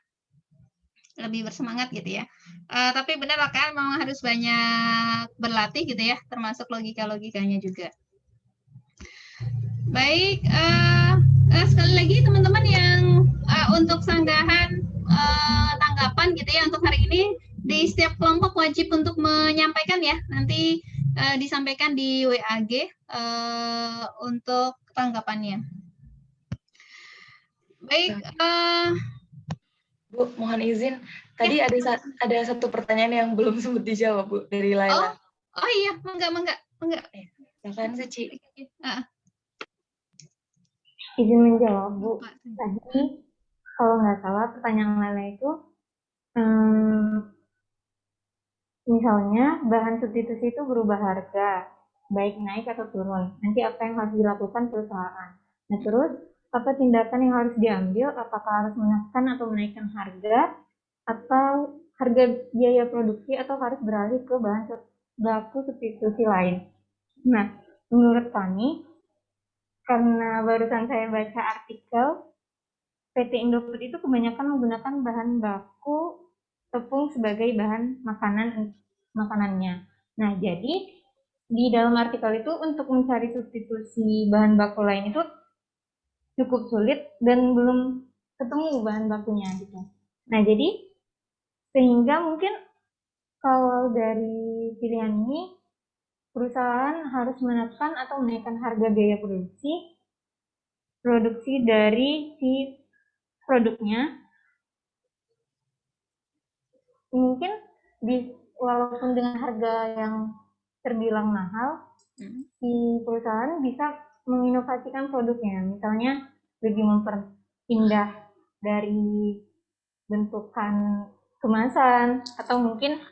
bersemangat gitu ya. Tapi benar lah kan, memang harus banyak berlatih gitu ya, termasuk logika-logikanya juga. Baik, sekali lagi teman-teman yang untuk sanggahan tanggapan gitu ya untuk hari ini, di setiap kelompok wajib untuk menyampaikan ya, nanti disampaikan di WAG untuk tanggapannya. Baik, Bu, mohon izin. Tadi ya. ada satu pertanyaan yang belum sempat dijawab, Bu, dari Laila. Oh iya, mangga. Silakan, Suci. Izin menjawab, Bu. Tadi kalau nggak salah pertanyaan Lala itu, misalnya bahan substitusi itu berubah harga, baik naik atau turun. Nanti apa yang harus dilakukan perusahaan? Nah, terus apa tindakan yang harus diambil? Apakah harus menekan atau menaikkan harga, atau harga biaya produksi, atau harus beralih ke bahan baku substitusi lain? Nah, menurut kami, karena barusan saya baca artikel, PT Indofood itu kebanyakan menggunakan bahan baku tepung sebagai bahan makanannya. Nah, jadi di dalam artikel itu untuk mencari substitusi bahan baku lain itu cukup sulit dan belum ketemu bahan bakunya gitu. Nah, jadi sehingga mungkin kalau dari pilihan ini perusahaan harus menekan atau menaikkan harga biaya produksi dari si produknya. Mungkin walaupun dengan harga yang terbilang mahal, si perusahaan bisa menginovasikan produknya. Misalnya lebih memperpindah dari bentukan kemasan, atau mungkin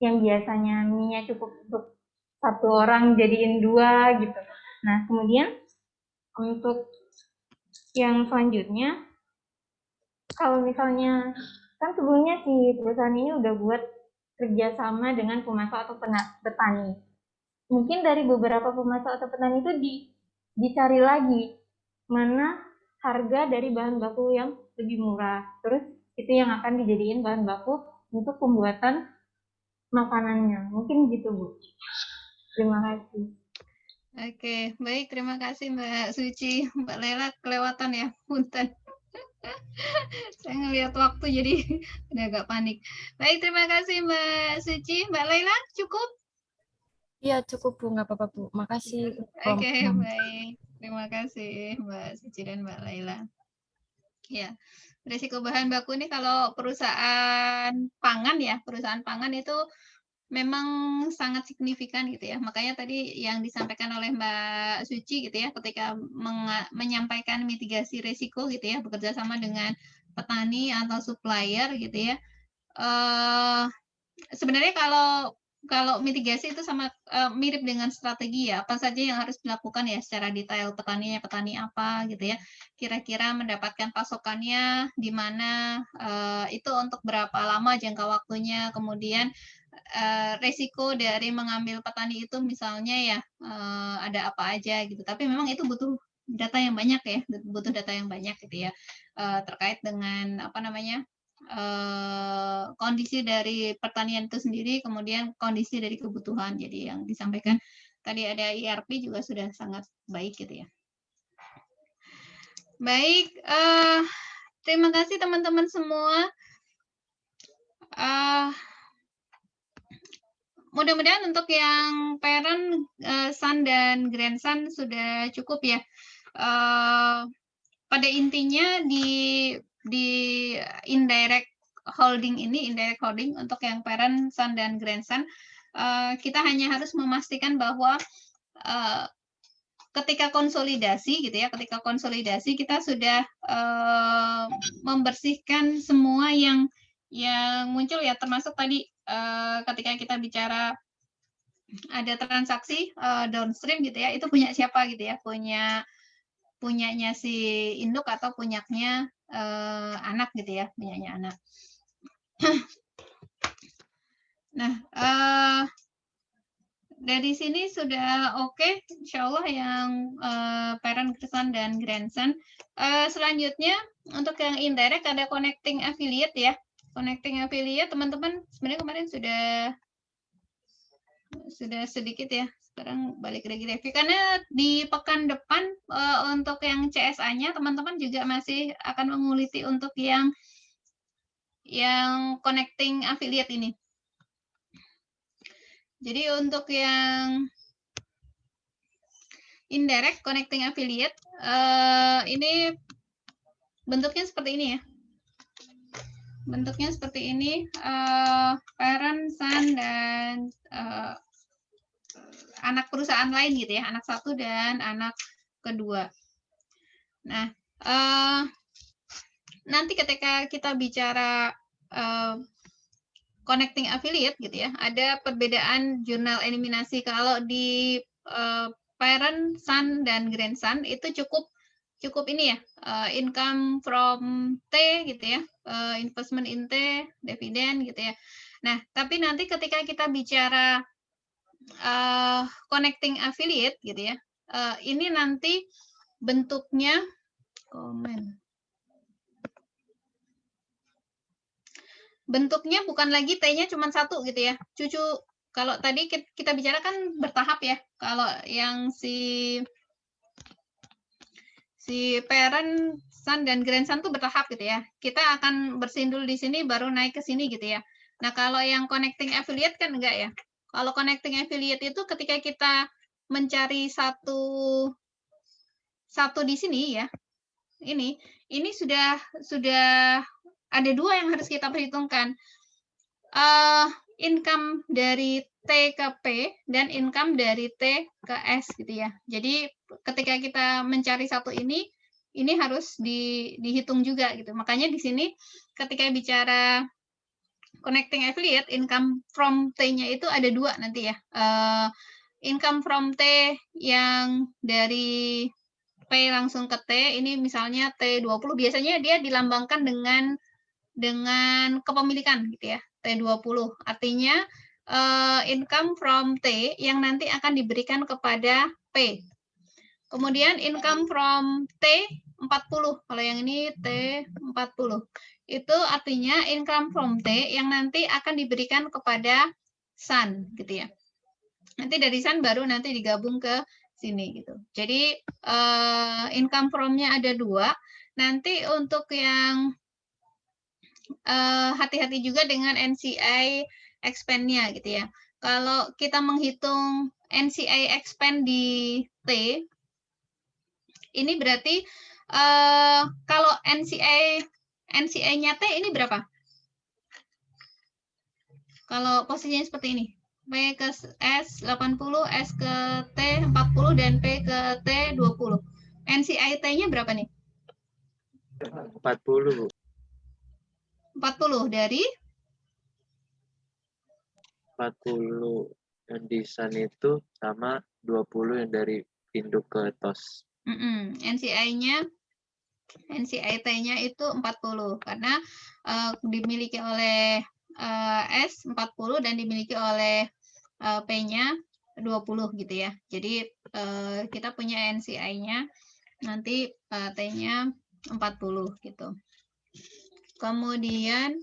yang biasanya mie-nya cukup untuk satu orang jadiin 2 gitu. Nah, kemudian untuk yang selanjutnya, kalau misalnya kan sebelumnya si perusahaan ini udah buat kerjasama dengan pemasok atau petani. Mungkin dari beberapa pemasok atau petani itu dicari lagi mana harga dari bahan baku yang lebih murah. Terus itu yang akan dijadiin bahan baku untuk pembuatan makanannya. Mungkin gitu, Bu. Terima kasih. Oke, baik. Terima kasih Mbak Suci. Mbak Lela kelewatan ya, punten. Saya ngelihat waktu jadi udah agak panik. Baik, terima kasih Mbak Suci. Mbak Lela, cukup? Iya, cukup Bu, nggak apa-apa Bu. Makasih. Oke, baik. Terima kasih Mbak Suci dan Mbak Laila. Ya, risiko bahan baku ini kalau perusahaan pangan ya, perusahaan pangan itu memang sangat signifikan gitu ya. Makanya tadi yang disampaikan oleh Mbak Suci gitu ya, ketika menyampaikan mitigasi risiko gitu ya, bekerja sama dengan petani atau supplier gitu ya. Sebenarnya kalau mitigasi itu sama mirip dengan strategi ya, apa saja yang harus dilakukan ya secara detail, petani apa gitu ya, kira-kira mendapatkan pasokannya di mana, itu untuk berapa lama jangka waktunya, kemudian resiko dari mengambil petani itu misalnya ya, ada apa aja gitu. Tapi memang itu butuh data yang banyak ya, butuh data yang banyak gitu ya, terkait dengan apa namanya, kondisi dari pertanian itu sendiri, kemudian kondisi dari kebutuhan. Jadi yang disampaikan tadi ada IRP juga sudah sangat baik gitu ya. Baik, terima kasih teman-teman semua. Mudah-mudahan untuk yang parent, son dan grandson sudah cukup ya. Pada intinya di indirect holding ini, indirect holding untuk yang parent, son dan grandson, kita hanya harus memastikan bahwa ketika konsolidasi gitu ya, ketika konsolidasi kita sudah membersihkan semua yang muncul ya, termasuk tadi ketika kita bicara ada transaksi downstream gitu ya, itu punya siapa gitu ya, punyanya si induk atau punyanya anak gitu ya, punyanya anak. Nah, dari sini sudah oke, insya Allah yang parent son dan grandson. Selanjutnya untuk yang indirect ada connecting affiliate ya. Connecting affiliate teman-teman sebenarnya kemarin sudah sedikit ya. Sekarang balik lagi review karena di pekan depan untuk yang CSA-nya teman-teman juga masih akan menguliti untuk yang connecting affiliate ini. Jadi untuk yang indirect connecting affiliate ini bentuknya seperti ini ya. Bentuknya seperti ini, parent, son, dan anak perusahaan lain gitu ya, anak satu dan anak kedua. Nah, nanti ketika kita bicara connecting affiliate gitu ya, ada perbedaan jurnal eliminasi. Kalau di parent, son, dan grandson itu cukup ini ya, income from T gitu ya, investment in T, dividen gitu ya. Nah, tapi nanti ketika kita bicara connecting affiliate gitu ya, ini nanti bentuknya bentuknya bukan lagi T-nya cuma satu gitu ya. Cucu, kalau tadi kita bicara kan bertahap ya. Kalau yang si parent, son, dan grandson tuh bertahap gitu ya. Kita akan bersindul di sini baru naik ke sini gitu ya. Nah, kalau yang connecting affiliate kan enggak ya. Kalau connecting affiliate itu ketika kita mencari satu di sini ya. Ini sudah ada dua yang harus kita perhitungkan. Income dari T ke P dan income dari T ke S gitu ya. Jadi ketika kita mencari satu ini harus dihitung juga gitu. Makanya di sini ketika bicara connecting affiliate, income from T-nya itu ada dua nanti ya. Income from T yang dari P langsung ke T, ini misalnya T20, biasanya dia dilambangkan dengan kepemilikan gitu ya, T20. Artinya income from T yang nanti akan diberikan kepada P. Kemudian income from T40, kalau yang ini T40. Itu artinya income from T yang nanti akan diberikan kepada son gitu ya. Nanti dari son baru nanti digabung ke sini gitu. Jadi income from-nya ada dua. Nanti untuk yang hati-hati juga dengan NCI expand-nya gitu ya. Kalau kita menghitung NCI expand di T, ini berarti kalau NCI-nya T ini berapa? Kalau posisinya seperti ini. P ke S 80, S ke T 40, dan P ke T 20. NCI T-nya berapa nih? 40, Bu. 40 dari? 40 yang di Sun itu sama 20 yang dari induk ke TOS. NCI-nya NCI-T-nya itu 40 karena dimiliki oleh S 40 dan dimiliki oleh P-nya 20 gitu ya. Jadi kita punya NCI-nya nanti T-nya 40 gitu. Kemudian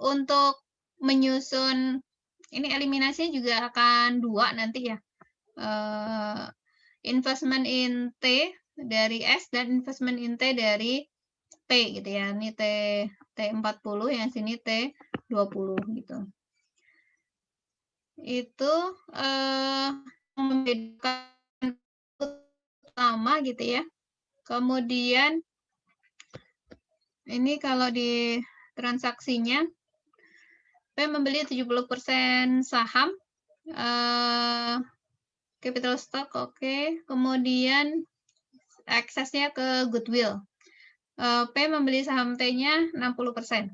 untuk menyusun ini eliminasinya juga akan dua nanti ya. Investment in T dari S dan investment in T dari P gitu ya. Ini T40, yang sini T20 gitu. Itu membedakan utama gitu ya. Kemudian ini kalau di transaksinya P membeli 70% saham, capital stock oke. Kemudian aksesnya ke goodwill. P membeli saham T-nya 60%.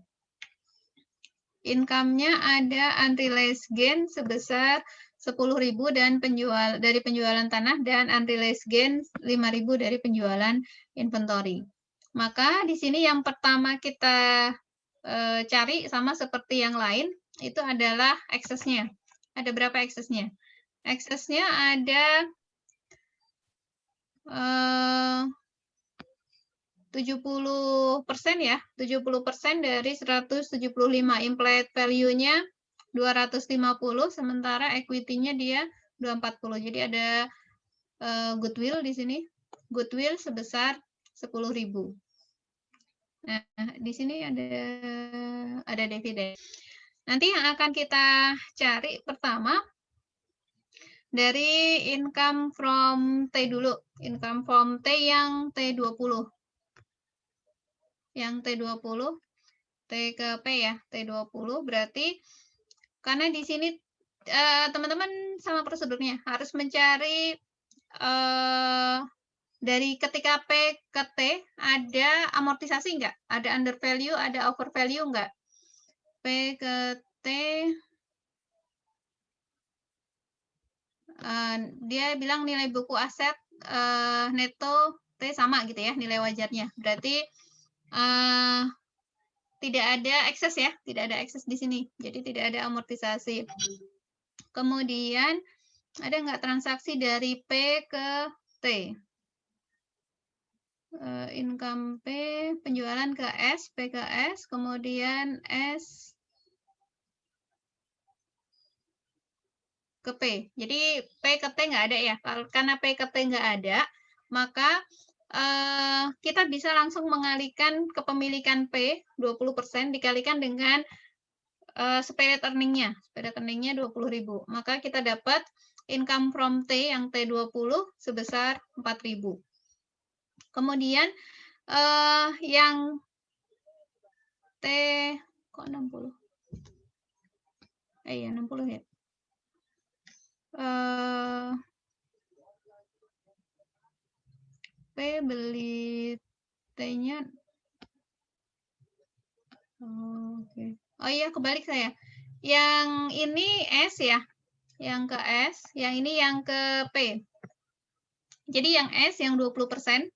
Income-nya ada unrealized gain sebesar 10.000 dan dari penjualan tanah, dan unrealized gain 5.000 dari penjualan inventory. Maka di sini yang pertama kita cari sama seperti yang lain, itu adalah aksesnya. Ada berapa aksesnya? Aksesnya ada 70% ya, 70% dari 175. Implied value-nya 250, sementara equity-nya dia 240. Jadi ada goodwill di sini. Goodwill sebesar 10.000. Nah, di sini ada dividen. Nanti yang akan kita cari pertama dari income from T dulu. Income from T yang T20. Yang T20, T ke P ya, T20 berarti karena di sini teman-teman sama prosedurnya harus mencari dari ketika P ke T ada amortisasi enggak? Ada under value, ada over value enggak? P ke T dia bilang nilai buku aset neto T sama gitu ya, nilai wajarnya. Berarti tidak ada ekses ya, tidak ada ekses di sini. Jadi tidak ada amortisasi. Kemudian ada nggak transaksi dari P ke T? Income P, penjualan ke S, P ke S, kemudian S ke P. Jadi P ke T nggak ada ya. Karena P ke T nggak ada, maka kita bisa langsung mengalihkan kepemilikan P 20% dikalikan dengan spirit earning-nya. Spirit earning-nya 20.000. Maka kita dapat income from T yang T20 sebesar 4.000. Kemudian yang T kok 60? Iya 60 ya. P beli T-nya. Oke. Oh iya kebalik saya. Yang ini S ya. Yang ke S, yang ini yang ke P. Jadi yang S yang 20%.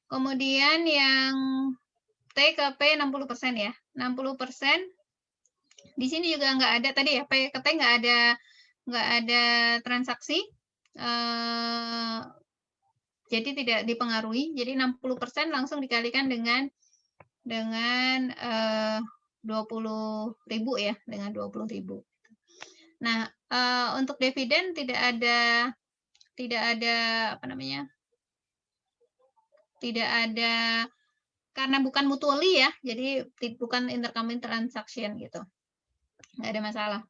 Kemudian yang T ke P 60% ya. 60%. Di sini juga nggak ada tadi ya, P ke T nggak ada transaksi. Jadi tidak dipengaruhi. Jadi 60% langsung dikalikan dengan 20.000 ya, dengan 20.000. Nah, untuk dividen tidak ada apa namanya? Tidak ada karena bukan mutually ya, jadi bukan intercompany transaction gitu. Nggak ada masalah.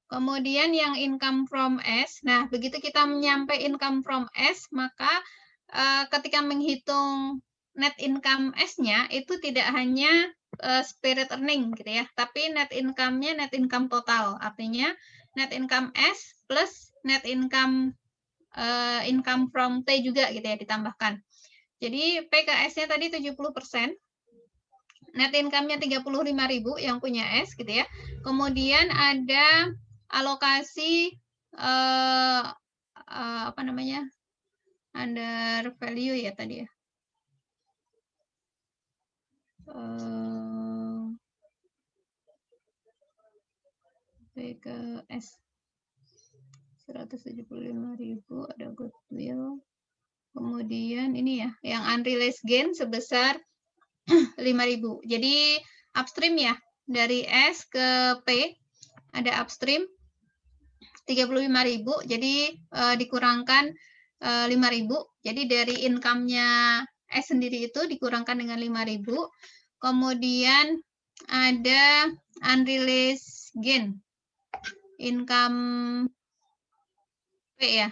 Kemudian yang income from S, nah begitu kita menyampai income from S, maka ketika menghitung net income S-nya itu tidak hanya spirit earning gitu ya, tapi net income-nya net income total, artinya net income S plus net income income from T juga gitu ya ditambahkan. Jadi PKS-nya tadi 70%, net income-nya 35.000 yang punya S gitu ya. Kemudian ada alokasi apa namanya? Under value ya tadi ya. PKS 175.000 ada goodwill. Kemudian ini ya, yang unrealized gain sebesar 5.000. Jadi upstream ya, dari S ke P ada upstream 35.000. Jadi dikurangkan 5.000. Jadi dari income-nya S sendiri itu dikurangkan dengan 5.000. Kemudian ada unrealized gain. Income P ya,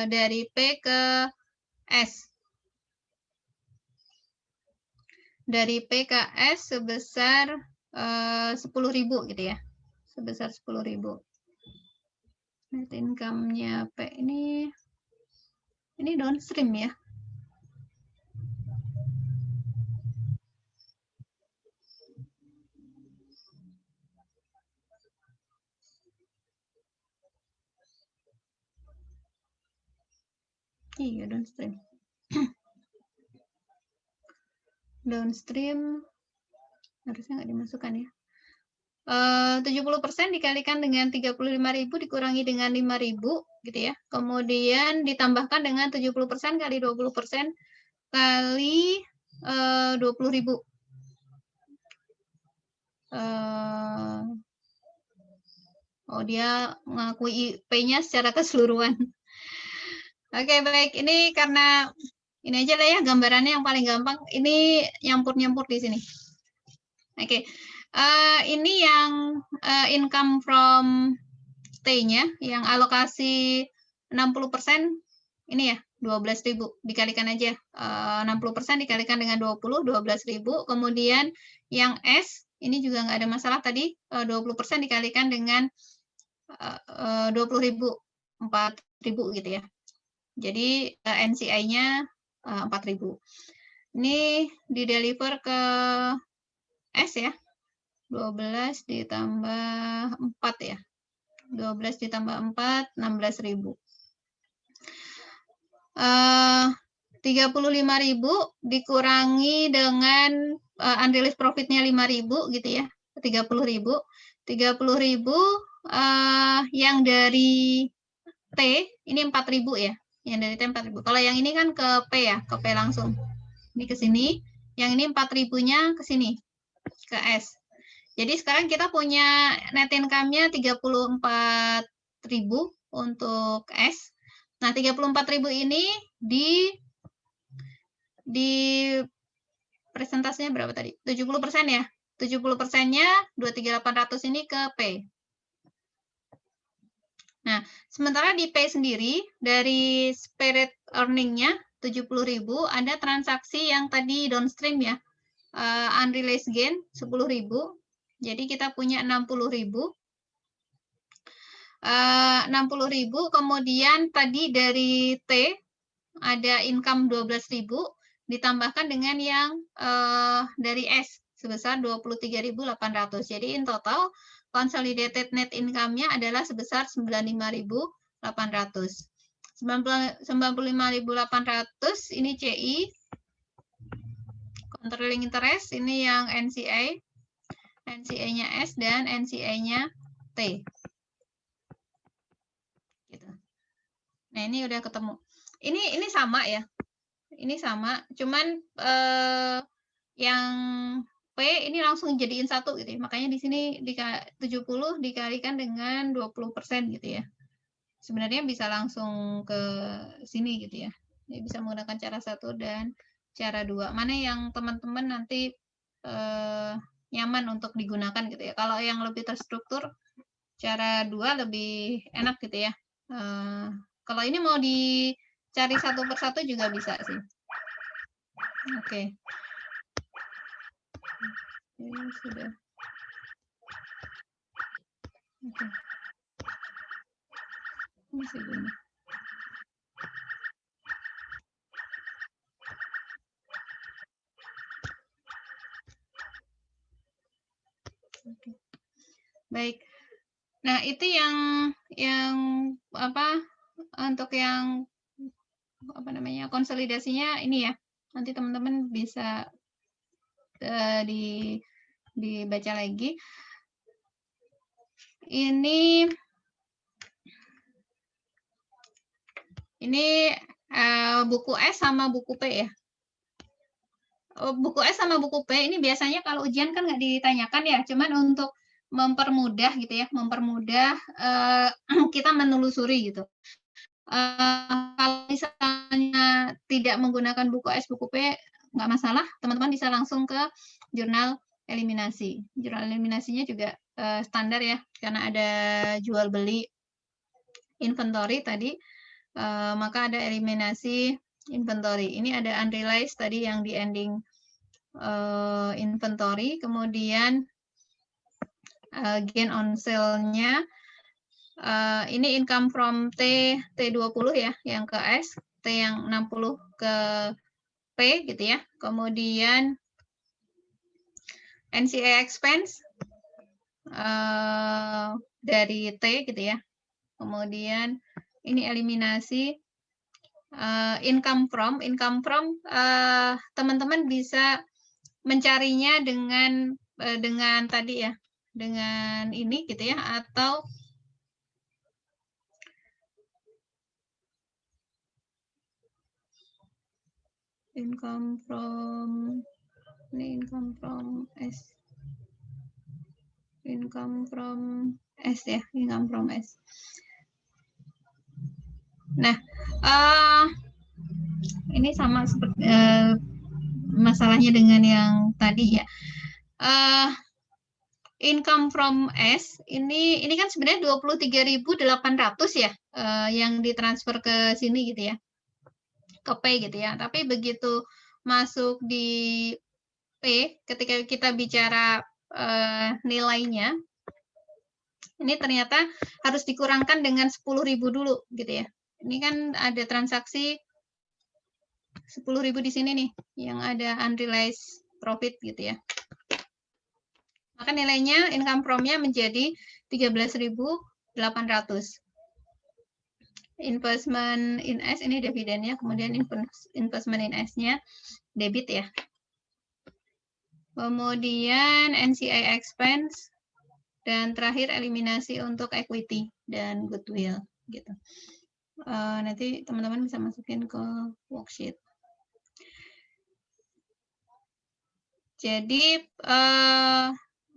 dari P ke S. Dari P ke S sebesar 10.000 gitu ya. Sebesar 10.000. Net income-nya P ini downstream ya. Iya, downstream. Downstream Harusnya nggak dimasukkan ya. 70% dikalikan dengan 35.000 dikurangi dengan 5.000 gitu ya. Kemudian ditambahkan dengan 70% kali 20% kali 20.000. Oh, dia mengakui IP-nya secara keseluruhan. Oke, baik. Ini karena ini aja lah ya gambarannya yang paling gampang. Ini nyampur-nyampur di sini. Oke. Ini yang income from T-nya, yang alokasi 60%, ini ya, 12.000. Dikalikan aja. 60% dikalikan dengan 20, 12.000. Kemudian yang S, ini juga nggak ada masalah tadi, 20% dikalikan dengan 20.000, 4.000 gitu ya. Jadi NCI-nya 4.000. Ini di-deliver ke S ya. 12 ditambah 4 ya. 12 ditambah 4, 16.000. 35.000 dikurangi dengan unrealized profit-nya 5.000 gitu ya. 30.000. 30.000 yang dari T ini 4.000 ya. Yang dari T 4.000. Kalau yang ini kan ke P ya, ke P langsung. Ini ke sini. Yang ini 4.000-nya ke sini, ke S. Jadi sekarang kita punya net income-nya 34.000 untuk S. Nah, 34.000 ini di presentasinya berapa tadi? 70% ya. 70%-nya 23.800 ini ke P. Nah, sementara di P sendiri dari spirit earning-nya 70.000 ada transaksi yang tadi downstream ya. Unrealized gain 10.000. Jadi kita punya 60.000. 60.000, kemudian tadi dari T ada income 12.000 ditambahkan dengan yang dari S sebesar 23.800. Jadi in total consolidated net income-nya adalah sebesar 95.800. 95.800 ini CI, controlling interest, ini yang NCI. NCI-nya S dan NCI-nya T. Gitu. Nah, ini udah ketemu. Ini sama ya. Ini sama, cuman yang P ini langsung jadiin satu gitu ya. Makanya di sini 70 dikalikan dengan 20% gitu ya. Sebenarnya bisa langsung ke sini gitu ya. Jadi bisa menggunakan cara 1 dan cara 2. Mana yang teman-teman nanti nyaman untuk digunakan gitu ya. Kalau yang lebih terstruktur, cara 2 lebih enak gitu ya. Kalau ini mau dicari satu persatu juga bisa sih. Oke. Ini sudah. Oke. Masih belum. Oke. Baik. Nah, itu yang apa untuk yang apa namanya konsolidasinya ini ya. Nanti teman-teman bisa dibaca lagi. Ini buku S sama buku P ya. Buku S sama buku P ini biasanya kalau ujian kan nggak ditanyakan ya, cuman untuk mempermudah gitu ya, mempermudah kita menelusuri gitu. Kalau misalnya tidak menggunakan buku S, buku P, nggak masalah, teman-teman bisa langsung ke jurnal eliminasi. Jurnal eliminasinya juga standar ya, karena ada jual beli inventory tadi, maka ada eliminasi inventory. Ini ada unrealized tadi yang di ending inventory, kemudian gain on sale-nya. Ini income from T20 ya, yang ke S, T yang 60 ke P gitu ya. Kemudian NCI expense dari T gitu ya. Kemudian ini eliminasi income from teman-teman bisa mencarinya dengan dengan tadi ya, dengan ini gitu ya, atau income from S, income from S ya, income from S. Nah, ini sama seperti masalahnya dengan yang tadi ya. Income from S ini kan sebenarnya 23.800 ya, yang ditransfer ke sini gitu ya, ke P gitu ya. Tapi begitu masuk di P, ketika kita bicara nilainya, ini ternyata harus dikurangkan dengan 10.000 dulu gitu ya. Ini kan ada transaksi 10.000 di sini nih, yang ada unrealized profit gitu ya. Maka nilainya income from-nya menjadi 13.800. Investment in S ini dividennya, kemudian investment in S-nya debit ya. Kemudian NCI expense, dan terakhir eliminasi untuk equity dan goodwill gitu. Nanti teman-teman bisa masukin ke worksheet. Jadi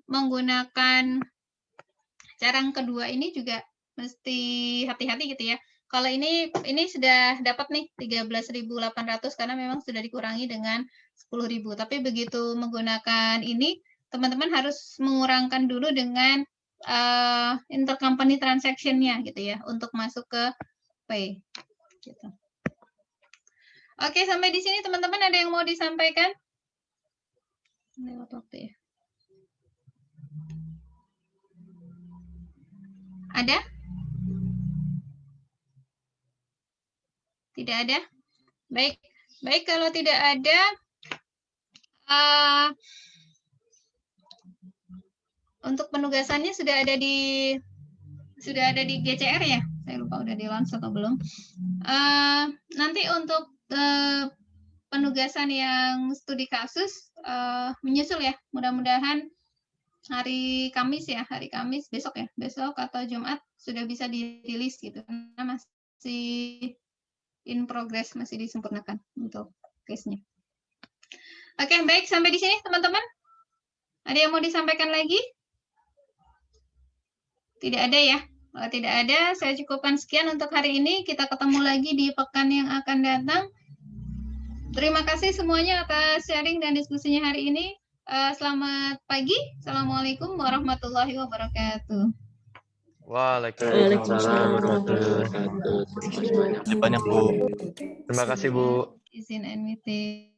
menggunakan cara yang kedua ini juga mesti hati-hati gitu ya. Kalau ini sudah dapat nih 13.800 karena memang sudah dikurangi dengan 10.000. Tapi begitu menggunakan ini, teman-teman harus mengurangkan dulu dengan intercompany transaction-nya gitu ya, untuk masuk ke P. Gitu. Oke, sampai di sini teman-teman ada yang mau disampaikan? Lewat waktu ya. Ada? Tidak ada? Baik. Baik, kalau tidak ada, untuk penugasannya sudah ada di GCR ya? Saya lupa udah di-launch atau belum. Nanti untuk penugasan yang studi kasus menyusul ya. Mudah-mudahan hari Kamis ya, besok ya, besok atau Jumat sudah bisa dirilis gitu. Karena masih in progress, masih disempurnakan untuk case-nya. Oke, baik, sampai di sini teman-teman. Ada yang mau disampaikan lagi? Tidak ada ya? Kalau tidak ada, saya cukupkan sekian untuk hari ini. Kita ketemu lagi di pekan yang akan datang. Terima kasih semuanya atas sharing dan diskusinya hari ini. Selamat pagi. Assalamualaikum warahmatullahi wabarakatuh. Waalaikumsalam warahmatullahi wabarakatuh. Banyak Bu. Terima kasih Bu. Izin and meeting.